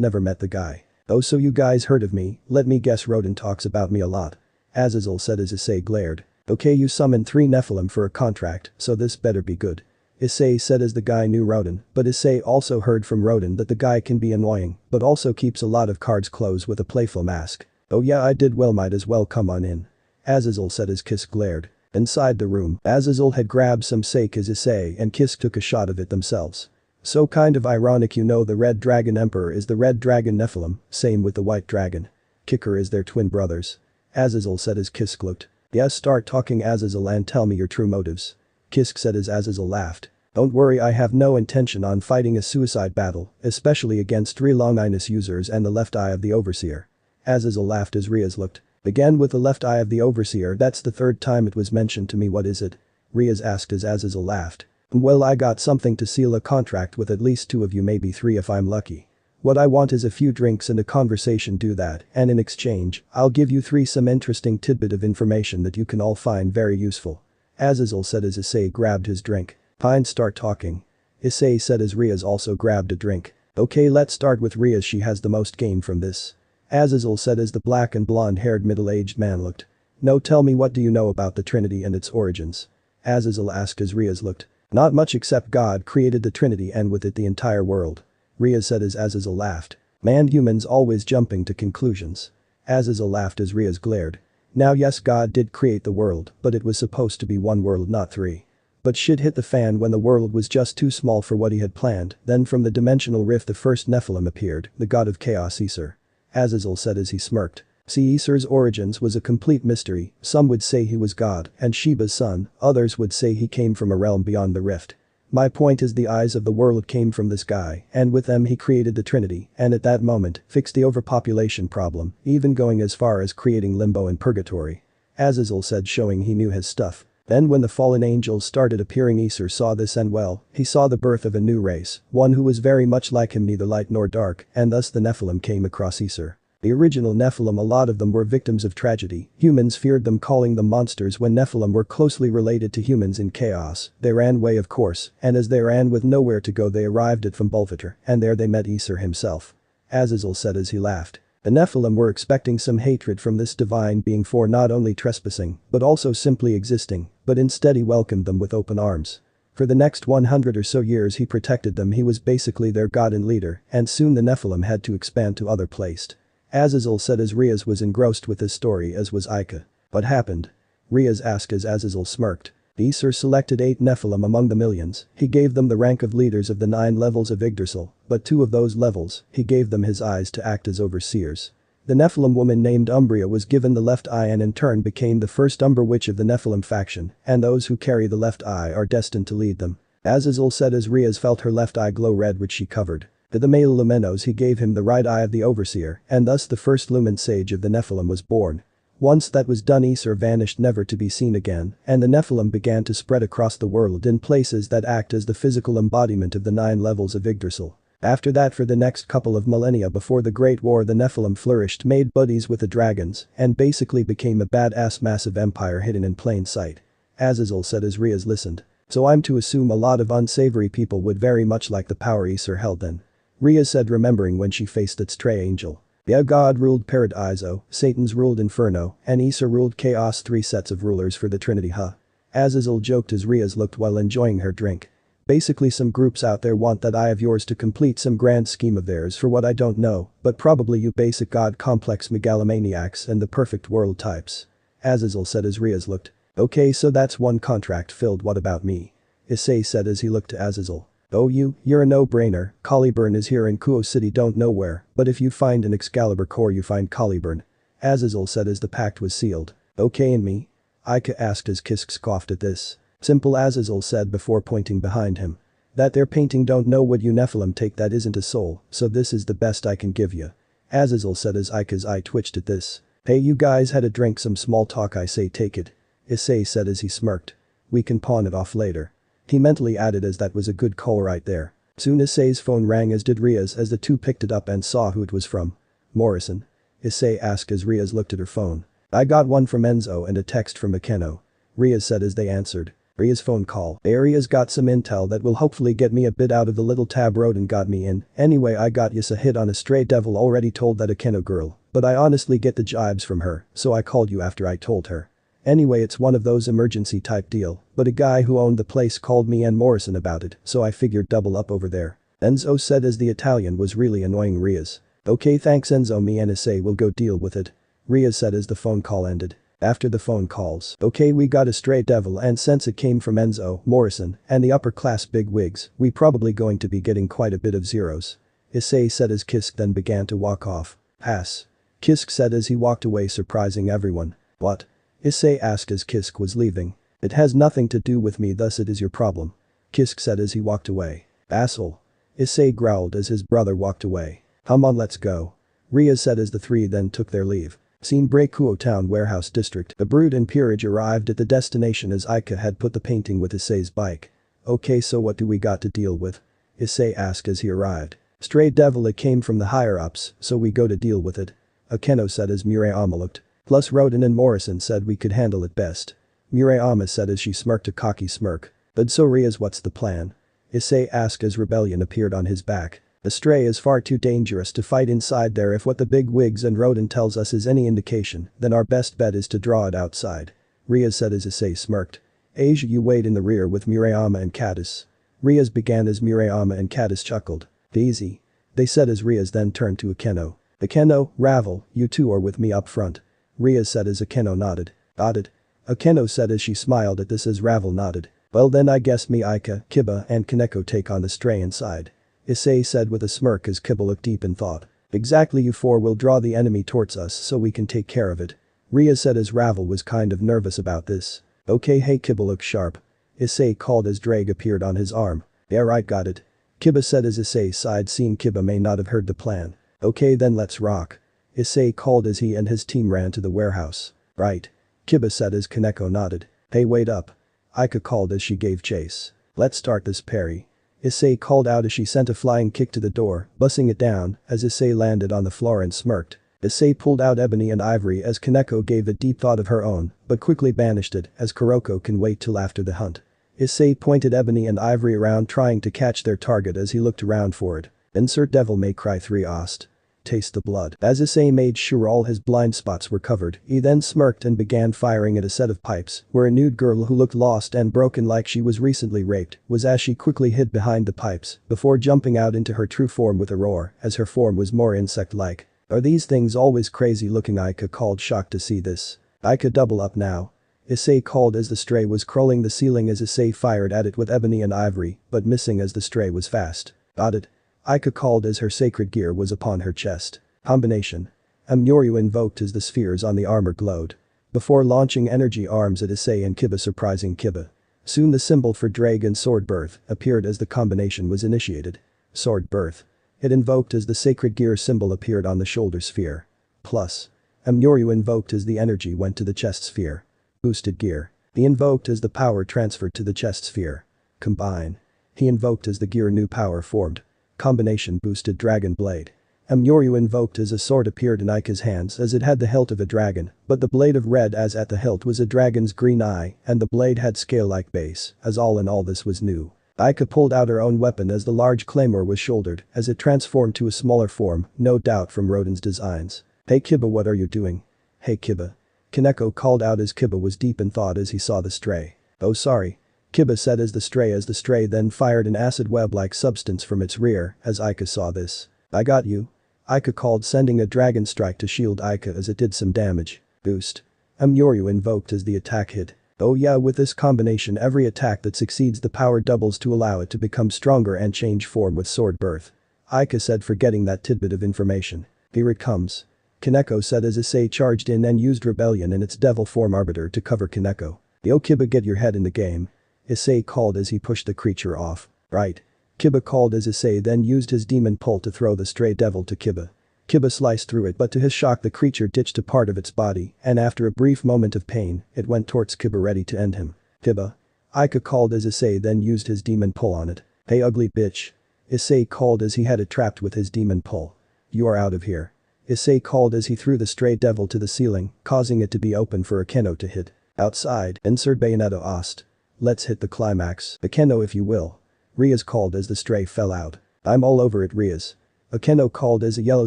never met the guy. Oh, so you guys heard of me? Let me guess, Rodin talks about me a lot. Azazel said as Issei glared. Okay, you summoned 3 Nephilim for a contract, so this better be good. Issei said as the guy knew Rodin, but Issei also heard from Rodin that the guy can be annoying, but also keeps a lot of cards close with a playful mask. Oh yeah, I did well, might as well come on in. Azazel said as Kisk glared. Inside the room, Azazel had grabbed some sake as Issei and Kisk took a shot of it themselves. So kind of ironic, you know, the Red Dragon Emperor is the Red Dragon Nephilim, same with the White Dragon. Kicker is their twin brothers. Azazel said as Kisk looked. Yeah, start talking, Azazel, and tell me your true motives. Kisk said as Azazel laughed. Don't worry, I have no intention on fighting a suicide battle, especially against 3 Longinus users and the left eye of the Overseer. Azazel laughed as Riaz looked. Again with the left eye of the Overseer, that's the 3rd time it was mentioned to me, what is it? Riaz asked as Azazel laughed. Well, I got something to seal a contract with at least 2 of you, maybe 3 if I'm lucky. What I want is a few drinks and a conversation, do that, and in exchange, I'll give you 3 some interesting tidbit of information that you can all find very useful. Azazel said as Issei grabbed his drink. Fine, start talking. Issei said as Riaz also grabbed a drink. Okay, let's start with Riaz, she has the most gain from this. Azazel said as the black and blonde-haired middle-aged man looked. No, tell me, what do you know about the Trinity and its origins? Azazel asked as Riaz looked. Not much, except God created the Trinity and with it the entire world. Riaz said as Azazel laughed. Man, humans always jumping to conclusions. Azazel laughed as Riaz glared. Now yes, God did create the world, but it was supposed to be 1 world, not 3. But shit hit the fan when the world was just too small for what he had planned. Then from the dimensional rift the first Nephilim appeared, the god of chaos, Issei. Azazel said as he smirked. See, Issei's origins was a complete mystery. Some would say he was God and Sheba's son, others would say he came from a realm beyond the rift. My point is, the eyes of the world came from this guy, and with them he created the Trinity, and at that moment, fixed the overpopulation problem, even going as far as creating limbo and purgatory. Azazel said, showing he knew his stuff. Then when the fallen angels started appearing, Issei saw this, and well, he saw the birth of a new race, one who was very much like him, neither light nor dark, and thus the Nephilim came across Issei. The original Nephilim, a lot of them were victims of tragedy. Humans feared them, calling them monsters. When Nephilim were closely related to humans in chaos, they ran away, of course, and as they ran with nowhere to go, they arrived at Fumbolvator, and there they met Issei himself. Azazel said as he laughed. The Nephilim were expecting some hatred from this divine being for not only trespassing, but also simply existing, but instead he welcomed them with open arms. For the next 100 or so years he protected them, he was basically their god and leader, and soon the Nephilim had to expand to other places. Azazel said as Riaz was engrossed with his story, as was Ika. What happened? Riaz asked as Azazel smirked. Issei selected 8 Nephilim among the millions. He gave them the rank of leaders of the 9 levels of Yggdrasil, but 2 of those levels, he gave them his eyes to act as overseers. The Nephilim woman named Umbria was given the left eye and in turn became the first Umber Witch of the Nephilim faction, and those who carry the left eye are destined to lead them. Azazel said as Riaz felt her left eye glow red, which she covered. To the male Luminos he gave him the right eye of the Overseer, and thus the first Lumen Sage of the Nephilim was born. Once that was done, Issei vanished, never to be seen again, and the Nephilim began to spread across the world in places that act as the physical embodiment of the 9 levels of Yggdrasil. After that, for the next couple of millennia before the Great War, the Nephilim flourished, made buddies with the dragons, and basically became a badass massive empire hidden in plain sight. Azazel said as Riaz listened. So I'm to assume a lot of unsavory people would very much like the power Issei held then. Riaz said, remembering when she faced its stray angel. Yeah, God ruled Paradiso, Satan's ruled Inferno, and Issei ruled Chaos, 3 sets of rulers for the Trinity, huh? Azazel joked as Riaz looked while enjoying her drink. Basically some groups out there want that eye of yours to complete some grand scheme of theirs, for what I don't know, but probably you basic god complex megalomaniacs and the perfect world types. Azazel said as Riaz looked. Okay, so that's 1 contract filled, what about me? Issei said as he looked to Azazel. Oh, you're a no-brainer. Caliburn is here in Kuo City, don't know where, but if you find an Excalibur core you find Caliburn. Azazel said as the pact was sealed. Okay, and me? Ika asked as Kisk scoffed at this. Simple, Azazel said before pointing behind him. That there painting, don't know what you Nephilim take, that isn't a soul, so this is the best I can give you. Azazel said as Ika's eye twitched at this. Hey, you guys had a drink, some small talk, I say take it. Issei said as he smirked. We can pawn it off later. He mentally added as that was a good call right there. Soon Issei's phone rang, as did Ria's, as the two picked it up and saw who it was from. Morrison? Issei asked as Ria's looked at her phone. I got one from Enzo and a text from Akeno. Ria said as they answered. Ria's phone call. Aria's got some intel that will hopefully get me a bit out of the little tab Rodin got me in. Anyway, I got Yus a hit on a stray devil already told that Akeno girl, but I honestly get the jibes from her, so I called you after I told her. Anyway, it's one of those emergency type deal, but a guy who owned the place called me and Morrison about it, so I figured double up over there. Enzo said as the Italian was really annoying Ria's. Okay, thanks Enzo, me and Issei will go deal with it. Ria said as the phone call ended. After the phone calls, okay, we got a stray devil, and since it came from Enzo, Morrison, and the upper class big wigs, we probably going to be getting quite a bit of zeros. Issei said as Kisk then began to walk off. Pass. Kisk said as he walked away, surprising everyone. What? Issei asked as Kisk was leaving. It has nothing to do with me, thus it is your problem. Kisk said as he walked away. Asshole. Issei growled as his brother walked away. Come on, let's go. Ria said as the three then took their leave. Scene: Breikuo Town Warehouse District. The Brood and Peerage arrived at the destination as Aika had put the painting with Issei's bike. Okay, so what do we got to deal with? Issei asked as he arrived. Stray devil, it came from the higher-ups, so we go to deal with it. Akeno said as Murayama looked. Plus Rodin and Morrison said we could handle it best. Murayama said as she smirked a cocky smirk. But so Ria's, what's the plan? Issei asked as rebellion appeared on his back. The stray is far too dangerous to fight inside there. If what the big wigs and Rodin tells us is any indication, then our best bet is to draw it outside. Ria said as Issei smirked. Asia, you wait in the rear with Murayama and Caddis. Ria's began as Murayama and Caddis chuckled. Easy. They said as Ria's then turned to Akeno. Akeno, Ravel, you two are with me up front. Ria said as Akeno nodded. Nodded. Akeno said as she smiled at this as Ravel nodded. Well then I guess me, Aika, Kiba and Kaneko take on the stray inside. Issei said with a smirk as Kiba looked deep in thought. Exactly, you four will draw the enemy towards us so we can take care of it. Ria said as Ravel was kind of nervous about this. Okay, hey Kiba, look sharp. Issei called as Drake appeared on his arm. Yeah right, got it. Kiba said as Issei sighed, seeing Kiba may not have heard the plan. Okay then let's rock. Issei called as he and his team ran to the warehouse. Right. Kiba said as Kaneko nodded. Hey, wait up. Aika called as she gave chase. Let's start this parry. Issei called out as she sent a flying kick to the door, bussing it down as Issei landed on the floor and smirked. Issei pulled out ebony and ivory as Kaneko gave a deep thought of her own, but quickly banished it as Kuroko can wait till after the hunt. Issei pointed ebony and ivory around, trying to catch their target as he looked around for it. Insert Devil May Cry 3 Ost. Taste the blood. As Issei made sure all his blind spots were covered, he then smirked and began firing at a set of pipes, where a nude girl who looked lost and broken like she was recently raped was, as she quickly hid behind the pipes before jumping out into her true form with a roar, as her form was more insect-like. Are these things always crazy looking? Aika called, shocked to see this. Aika, double up now. Issei called as the stray was crawling the ceiling as Issei fired at it with ebony and ivory, but missing as the stray was fast. Got it. Aika called as her sacred gear was upon her chest. Combination. Amyoryu invoked as the spheres on the armor glowed. Before launching energy arms at Issei and Kiba, surprising Kiba. Soon the symbol for Dragon Sword Birth appeared as the combination was initiated. Sword Birth. It invoked as the sacred gear symbol appeared on the shoulder sphere. Plus. Amyoryu invoked as the energy went to the chest sphere. Boosted gear. He invoked as the power transferred to the chest sphere. Combine. He invoked as the gear new power formed. Combination boosted dragon blade. Amyoryu invoked as a sword appeared in Aika's hands as it had the hilt of a dragon, but the blade of red as at the hilt was a dragon's green eye and the blade had scale-like base, as all in all this was new. Aika pulled out her own weapon as the large claymore was shouldered as it transformed to a smaller form, no doubt from Rodin's designs. Hey Kiba, what are you doing? Hey Kiba. Kaneko called out as Kiba was deep in thought as he saw the stray. Oh sorry. Kiba said as the stray then fired an acid web-like substance from its rear as Aika saw this. I got you. Aika called, sending a dragon strike to shield Aika as it did some damage. Boost. Amyoryu invoked as the attack hit. Oh yeah, with this combination every attack that succeeds the power doubles to allow it to become stronger and change form with sword birth. Aika said, forgetting that tidbit of information. Here it comes. Kaneko said as Issei charged in and used Rebellion in its devil form arbiter to cover Kaneko. Yo Kiba, get your head in the game. Issei called as he pushed the creature off. Right. Kiba called as Issei then used his demon pull to throw the stray devil to Kiba. Kiba sliced through it, but to his shock the creature ditched a part of its body and after a brief moment of pain, it went towards Kiba ready to end him. Kiba. Aika called as Issei then used his demon pull on it. Hey ugly bitch. Issei called as he had it trapped with his demon pull. You are out of here. Issei called as he threw the stray devil to the ceiling, causing it to be open for Akeno to hit. Outside, insert Bayonetta asked. Let's hit the climax. Akeno if you will. Rias called as the stray fell out. I'm all over it Rias. Akeno called as a yellow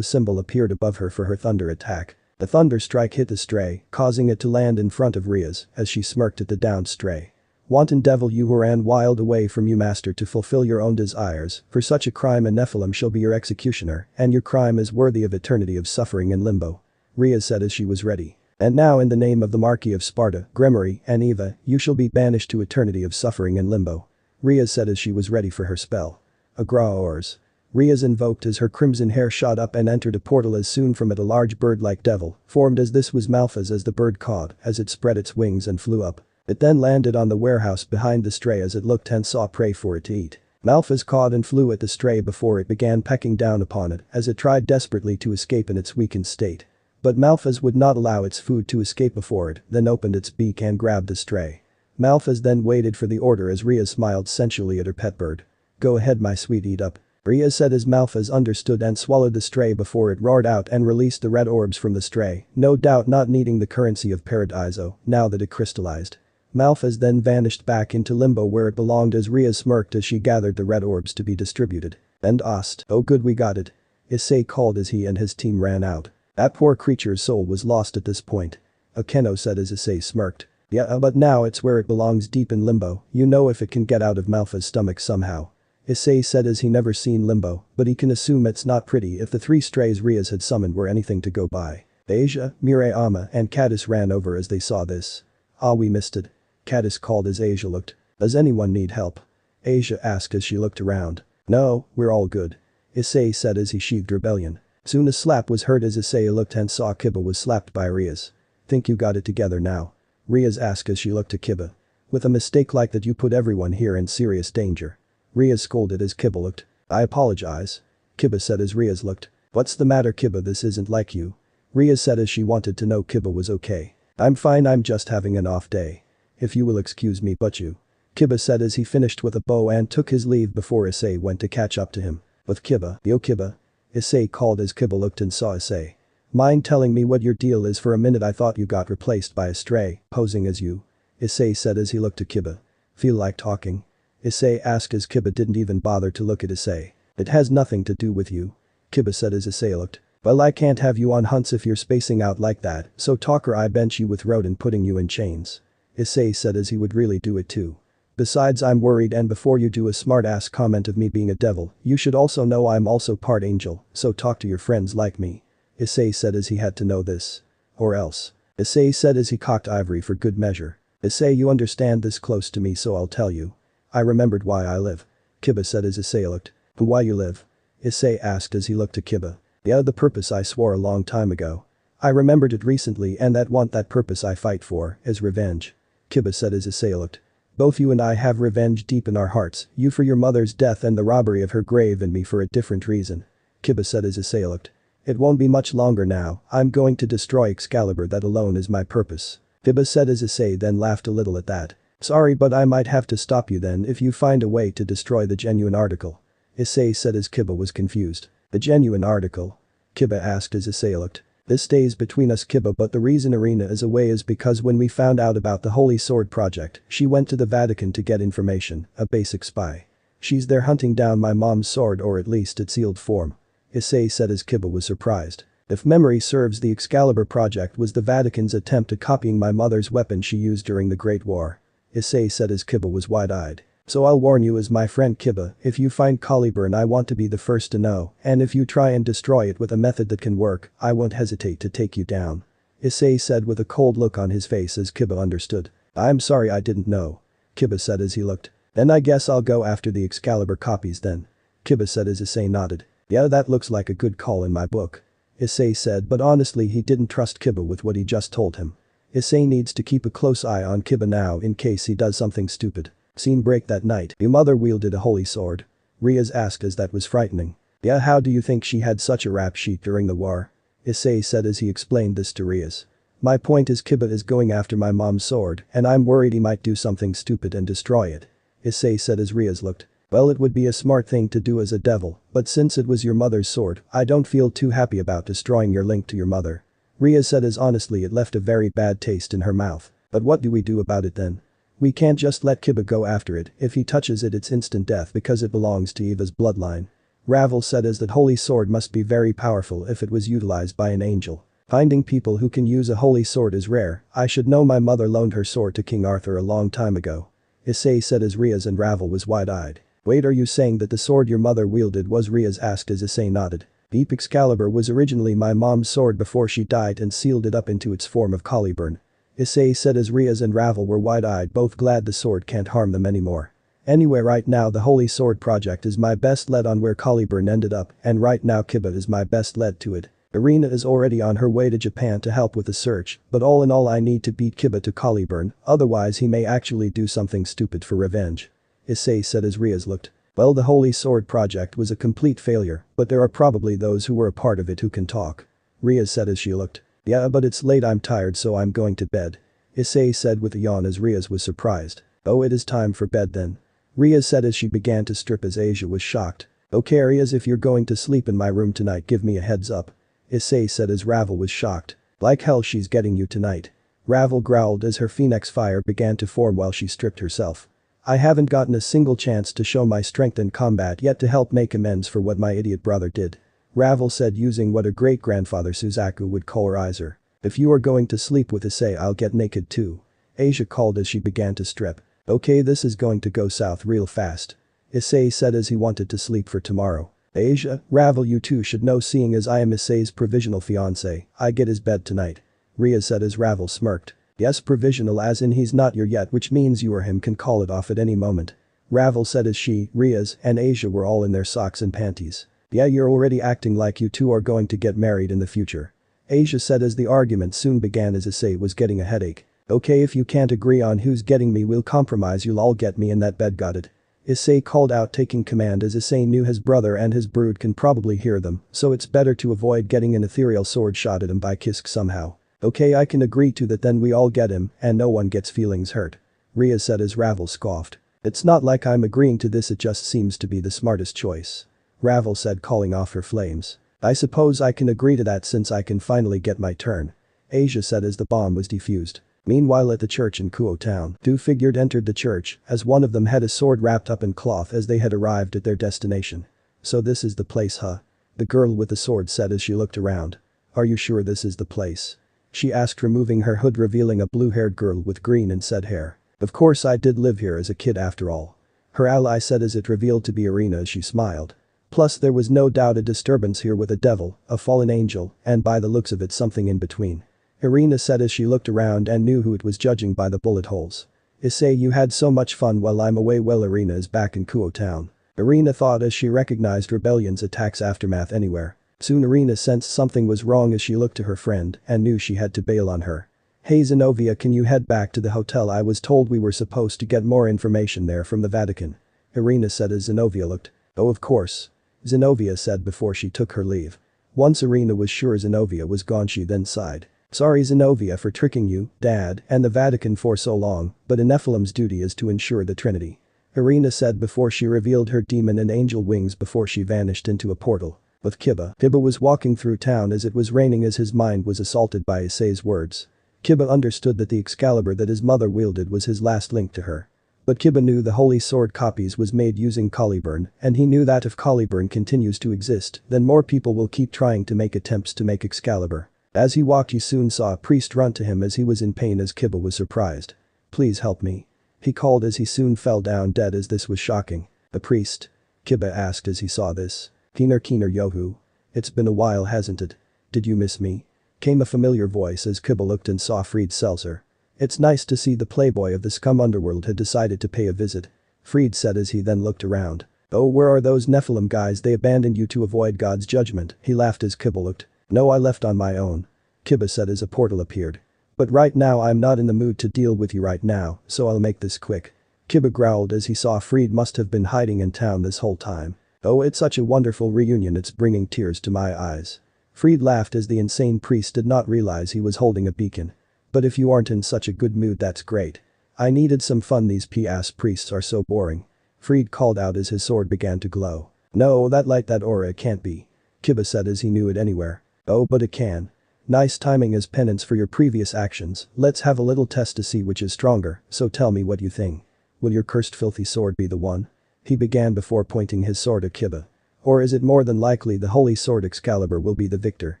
symbol appeared above her for her thunder attack. The thunder strike hit the stray, causing it to land in front of Rias as she smirked at the downed stray. Wanton devil you who ran wild away from you master to fulfill your own desires, for such a crime a Nephilim shall be your executioner, and your crime is worthy of eternity of suffering in limbo. Rias said as she was ready. And now in the name of the Marquis of Sparda, Gremory, and Eva, you shall be banished to eternity of suffering in limbo. Rias said as she was ready for her spell. Agraors. Rias invoked as her crimson hair shot up and entered a portal as soon from it a large bird-like devil, formed as this was Malphas as the bird cawed as it spread its wings and flew up. It then landed on the warehouse behind the stray as it looked and saw prey for it to eat. Malphas cawed and flew at the stray before it began pecking down upon it as it tried desperately to escape in its weakened state. But Malphas would not allow its food to escape before it, then opened its beak and grabbed the stray. Malphas then waited for the order as Rias smiled sensually at her pet bird. Go ahead my sweet eat up. Rias said as Malphas understood and swallowed the stray before it roared out and released the red orbs from the stray, no doubt not needing the currency of Paradiso, now that it crystallized. Malphas then vanished back into limbo where it belonged as Rias smirked as she gathered the red orbs to be distributed. And asked, oh good we got it. Issei called as he and his team ran out. That poor creature's soul was lost at this point. Akeno said as Issei smirked. Yeah but now it's where it belongs deep in limbo, you know if it can get out of Malphas' stomach somehow. Issei said as he never seen limbo, but he can assume it's not pretty if the 3 strays Rias had summoned were anything to go by. Asia, Mireama and Caddis ran over as they saw this. Ah we missed it. Caddis called as Asia looked. Does anyone need help? Asia asked as she looked around. No, we're all good. Issei said as he sheathed rebellion. Soon a slap was heard as Issei looked and saw Kiba was slapped by Rias. Think you got it together now? Rias asked as she looked to Kiba. With a mistake like that you put everyone here in serious danger. Rias scolded as Kiba looked. I apologize. Kiba said as Rias looked. What's the matter Kiba this isn't like you. Rias said as she wanted to know Kiba was okay. I'm fine I'm just having an off day. If you will excuse me but you. Kiba said as he finished with a bow and took his leave before Issei went to catch up to him. With Kiba, yo Kiba. Issei called as Kiba looked and saw Issei. Mind telling me what your deal is for a minute I thought you got replaced by a stray, posing as you. Issei said as he looked to Kiba. Feel like talking? Issei asked as Kiba didn't even bother to look at Issei. It has nothing to do with you. Kiba said as Issei looked. Well I can't have you on hunts if you're spacing out like that, so talk or I bench you with Rodin putting you in chains. Issei said as he would really do it too. Besides I'm worried and before you do a smart-ass comment of me being a devil, you should also know I'm also part angel, so talk to your friends like me. Issei said as he had to know this. Or else. Issei said as he cocked ivory for good measure. Issei you understand this close to me so I'll tell you. I remembered why I live. Kiba said as Issei looked. Why you live? Issei asked as he looked to Kiba. Yeah the purpose I swore a long time ago. I remembered it recently and that purpose I fight for is revenge. Kiba said as Issei looked. Both you and I have revenge deep in our hearts, you for your mother's death and the robbery of her grave and me for a different reason. Kiba said as Issei looked. It won't be much longer now, I'm going to destroy Excalibur that alone is my purpose. Kiba said as Issei then laughed a little at that. Sorry but I might have to stop you then if you find a way to destroy the genuine article. Issei said as Kiba was confused. The genuine article? Kiba asked as Issei looked. This stays between us Kiba but the reason Irina is away is because when we found out about the Holy Sword project, she went to the Vatican to get information, a basic spy. She's there hunting down my mom's sword or at least its sealed form. Issei said as Kiba was surprised. If memory serves the Excalibur project was the Vatican's attempt at copying my mother's weapon she used during the Great War. Issei said as Kiba was wide-eyed. So I'll warn you as my friend Kiba, if you find Caliburn I want to be the first to know, and if you try and destroy it with a method that can work, I won't hesitate to take you down. Issei said with a cold look on his face as Kiba understood. I'm sorry I didn't know. Kiba said as he looked. Then I guess I'll go after the Excalibur copies then. Kiba said as Issei nodded. Yeah that looks like a good call in my book. Issei said but honestly he didn't trust Kiba with what he just told him. Issei needs to keep a close eye on Kiba now in case he does something stupid. Scene break that night. Your mother wielded a holy sword. Rias asked as that was frightening. Yeah how do you think she had such a rap sheet during the war? Issei said as he explained this to Rias. My point is Kiba is going after my mom's sword and I'm worried he might do something stupid and destroy it. Issei said as Rias looked. Well, it would be a smart thing to do as a devil, but since it was your mother's sword, I don't feel too happy about destroying your link to your mother. Ria said as honestly it left a very bad taste in her mouth. But what do we do about it then? We can't just let Kiba go after it, if he touches it it's instant death because it belongs to Eva's bloodline. Ravel said as that holy sword must be very powerful if it was utilized by an angel. Finding people who can use a holy sword is rare, I should know my mother loaned her sword to King Arthur a long time ago. Issei said as Ria's and Ravel was wide-eyed. Wait, are you saying that the sword your mother wielded was Ria's? Asked as Issei nodded. Deep Excalibur was originally my mom's sword before she died and sealed it up into its form of Caliburn. Issei said as Ria's and Ravel were wide-eyed, both glad the sword can't harm them anymore. Anyway, right now the Holy Sword project is my best lead on where Caliburn ended up, and right now Kiba is my best lead to it. Irina is already on her way to Japan to help with the search, but all in all I need to beat Kiba to Caliburn, otherwise he may actually do something stupid for revenge. Issei said as Ria's looked. Well, the Holy Sword project was a complete failure, but there are probably those who were a part of it who can talk. Ria said as she looked. Yeah, but it's late, I'm tired, so I'm going to bed. Issei said with a yawn as Ria's was surprised. Oh, it is time for bed then. Ria said as she began to strip as Asia was shocked. Okay Rias, if you're going to sleep in my room tonight give me a heads up. Issei said as Ravel was shocked. Like hell she's getting you tonight. Ravel growled as her phoenix fire began to form while she stripped herself. I haven't gotten a single chance to show my strength in combat yet to help make amends for what my idiot brother did. Ravel said using what her great-grandfather Suzaku would call her Iser. If you are going to sleep with Issei I'll get naked too. Asia called as she began to strip. Okay, this is going to go south real fast. Issei said as he wanted to sleep for tomorrow. Asia, Ravel, you two should know seeing as I am Issei's provisional fiancé, I get his bed tonight. Ria said as Ravel smirked. Yes, provisional as in he's not your yet, which means you or him can call it off at any moment. Ravel said as she, Ria's, and Asia were all in their socks and panties. Yeah, you're already acting like you two are going to get married in the future. Asia said as the argument soon began as Issei was getting a headache. Okay, if you can't agree on who's getting me we'll compromise, you'll all get me in that bed, got it? Issei called out taking command as Issei knew his brother and his brood can probably hear them, so it's better to avoid getting an ethereal sword shot at him by Kisk somehow. Okay, I can agree to that, then we all get him and no one gets feelings hurt. Ria said as Ravel scoffed. It's not like I'm agreeing to this, it just seems to be the smartest choice. Ravel said, calling off her flames. I suppose I can agree to that since I can finally get my turn. Asia said as the bomb was defused. Meanwhile at the church in Kuo town, two figures entered the church as one of them had a sword wrapped up in cloth as they had arrived at their destination. So this is the place, huh? The girl with the sword said as she looked around. Are you sure this is the place? She asked, removing her hood, revealing a blue-haired girl with green and said hair. Of course I did live here as a kid after all. Her ally said as it revealed to be Irina as she smiled. Plus there was no doubt a disturbance here with a devil, a fallen angel, and by the looks of it something in between. Irina said as she looked around and knew who it was judging by the bullet holes. Issei, you had so much fun while I'm away. Well, Irina is back in Kuo town. Irina thought as she recognized Rebellion's attacks aftermath anywhere. Soon Irina sensed something was wrong as she looked to her friend and knew she had to bail on her. Hey Zenobia, can you head back to the hotel? I was told we were supposed to get more information there from the Vatican. Irina said as Zenobia looked. Oh, of course. Zenobia said before she took her leave. Once Irina was sure Zenobia was gone, she then sighed. Sorry Zenobia for tricking you, Dad, and the Vatican for so long, but a Nephilim's duty is to ensure the Trinity. Irina said before she revealed her demon and angel wings before she vanished into a portal. With Kiba was walking through town as it was raining as his mind was assaulted by Issei's words. Kiba understood that the Excalibur that his mother wielded was his last link to her. But Kiba knew the Holy Sword copies was made using Caliburn, and he knew that if Caliburn continues to exist, then more people will keep trying to make attempts to make Excalibur. As he walked he soon saw a priest run to him as he was in pain as Kiba was surprised. Please help me. He called as he soon fell down dead as this was shocking. A priest? Kiba asked as he saw this. Keener Yohu. It's been a while, hasn't it? Did you miss me? Came a familiar voice as Kiba looked and saw Fried Seltzer. It's nice to see the playboy of the scum underworld had decided to pay a visit. Fried said as he then looked around. Oh, where are those Nephilim guys? They abandoned you to avoid God's judgment. He laughed as Kiba looked. No, I left on my own. Kiba said as a portal appeared. But right now I'm not in the mood to deal with you right now, so I'll make this quick. Kiba growled as he saw Fried must have been hiding in town this whole time. Oh, it's such a wonderful reunion, it's bringing tears to my eyes. Fried laughed as the insane priest did not realize he was holding a beacon. But if you aren't in such a good mood, that's great. I needed some fun, these PS priests are so boring. Fried called out as his sword began to glow. No, that light, that aura, it can't be. Kiba said as he knew it anywhere. Oh, but it can. Nice timing as penance for your previous actions. Let's have a little test to see which is stronger, so tell me what you think. Will your cursed filthy sword be the one? He began before pointing his sword at Kiba. Or is it more than likely the holy sword Excalibur will be the victor?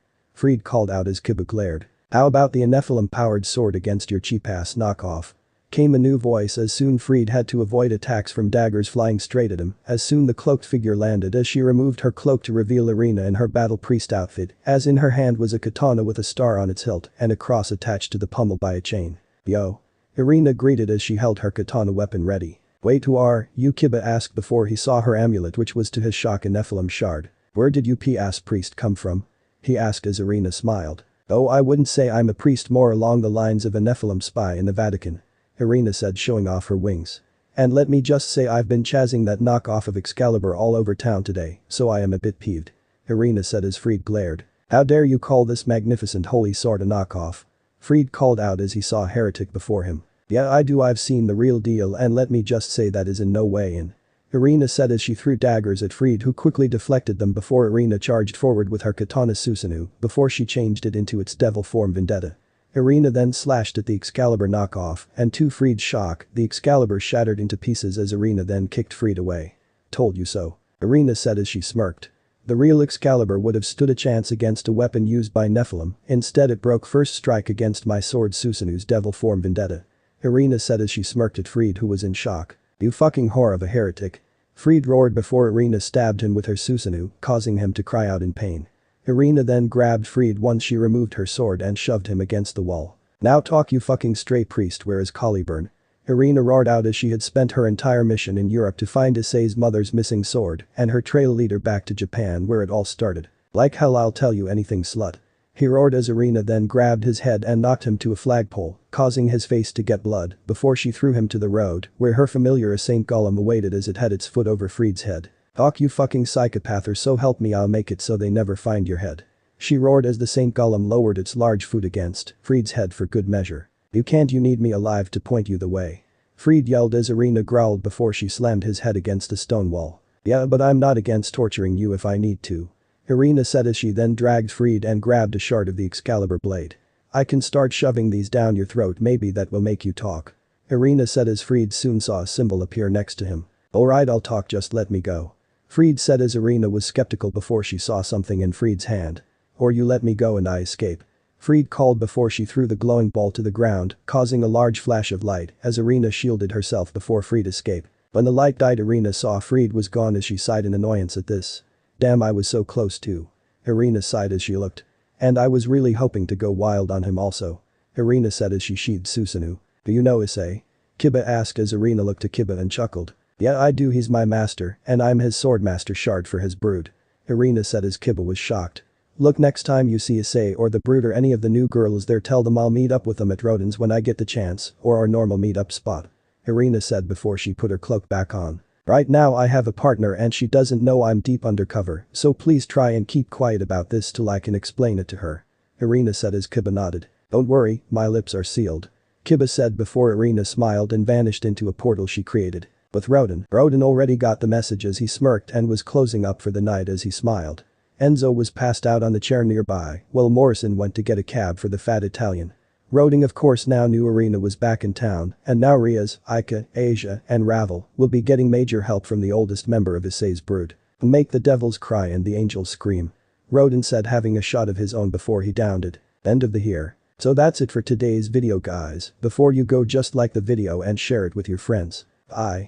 Fried called out as Kiba glared. How about the Nephilim-powered sword against your cheap-ass knockoff? Came a new voice as soon Fried had to avoid attacks from daggers flying straight at him, as soon the cloaked figure landed as she removed her cloak to reveal Irina in her battle priest outfit, as in her hand was a katana with a star on its hilt and a cross attached to the pommel by a chain. Yo. Irina greeted as she held her katana weapon ready. Wait, who are you? Kiba asked before he saw her amulet, which was to his shock a Nephilim shard. Where did you p-ass priest come from? He asked as Irina smiled. Oh, I wouldn't say I'm a priest, more along the lines of a Nephilim spy in the Vatican. Irina said, showing off her wings. And let me just say I've been chazzing that knockoff of Excalibur all over town today, so I am a bit peeved. Irina said as Fried glared. How dare you call this magnificent holy sword a knockoff? Fried called out as he saw a heretic before him. Yeah, I do, I've seen the real deal, and let me just say that is in no way in. Irina said as she threw daggers at Fried, who quickly deflected them before Irina charged forward with her katana Susanoo before she changed it into its devil form Vendetta. Irina then slashed at the Excalibur knockoff, and to Fried's shock, the Excalibur shattered into pieces as Irina then kicked Fried away. Told you so. Irina said as she smirked. The real Excalibur would have stood a chance against a weapon used by Nephilim, instead it broke first strike against my sword Susanoo's devil form Vendetta. Irina said as she smirked at Fried, who was in shock. You fucking whore of a heretic. Fried roared before Irina stabbed him with her Susanoo, causing him to cry out in pain. Irina then grabbed Fried once she removed her sword and shoved him against the wall. Now talk, you fucking stray priest, where is Caliburn? Irina roared out as she had spent her entire mission in Europe to find Issei's mother's missing sword and her trail leader back to Japan where it all started. Like hell, I'll tell you anything, slut. He roared as Irina then grabbed his head and knocked him to a flagpole, causing his face to get blood before she threw him to the road where her familiar Saint Golem awaited as it had its foot over Fried's head. Talk, you fucking psychopath, or so help me I'll make it so they never find your head. She roared as the Saint Golem lowered its large foot against Fried's head for good measure. You can't, you need me alive to point you the way. Fried yelled as Irina growled before she slammed his head against a stone wall. Yeah, but I'm not against torturing you if I need to. Irina said as she then dragged Fried and grabbed a shard of the Excalibur blade. I can start shoving these down your throat, maybe that will make you talk. Irina said as Fried soon saw a symbol appear next to him. Alright, I'll talk, just let me go. Fried said as Irina was skeptical before she saw something in Fried's hand. Or you let me go and I escape. Fried called before she threw the glowing ball to the ground, causing a large flash of light as Irina shielded herself before Fried escaped. When the light died, Irina saw Fried was gone as she sighed in annoyance at this. Damn, I was so close too. Irina sighed as she looked. And I was really hoping to go wild on him also. Irina said as she sheathed Susanoo. Do you know Issei? Kiba asked as Irina looked to Kiba and chuckled. Yeah, I do, he's my master, and I'm his swordmaster shard for his brood. Irina said as Kiba was shocked. Look, next time you see Issei or the brood or any of the new girls there, tell them I'll meet up with them at Rodin's when I get the chance, or our normal meet-up spot. Irina said before she put her cloak back on. Right now I have a partner and she doesn't know I'm deep undercover, so please try and keep quiet about this till I can explain it to her. Irina said as Kiba nodded. Don't worry, my lips are sealed. Kiba said before Irina smiled and vanished into a portal she created. With Rodin already got the message as he smirked and was closing up for the night as he smiled. Enzo was passed out on the chair nearby, while Morrison went to get a cab for the fat Italian. Rodin of course now knew Irina was back in town, and now Riaz, Aika, Asia, and Ravel will be getting major help from the oldest member of Issei's brood. Make the devils cry and the angels scream. Rodin said, having a shot of his own before he downed it. End of the here. So that's it for today's video, guys. Before you go, just like the video and share it with your friends. Bye.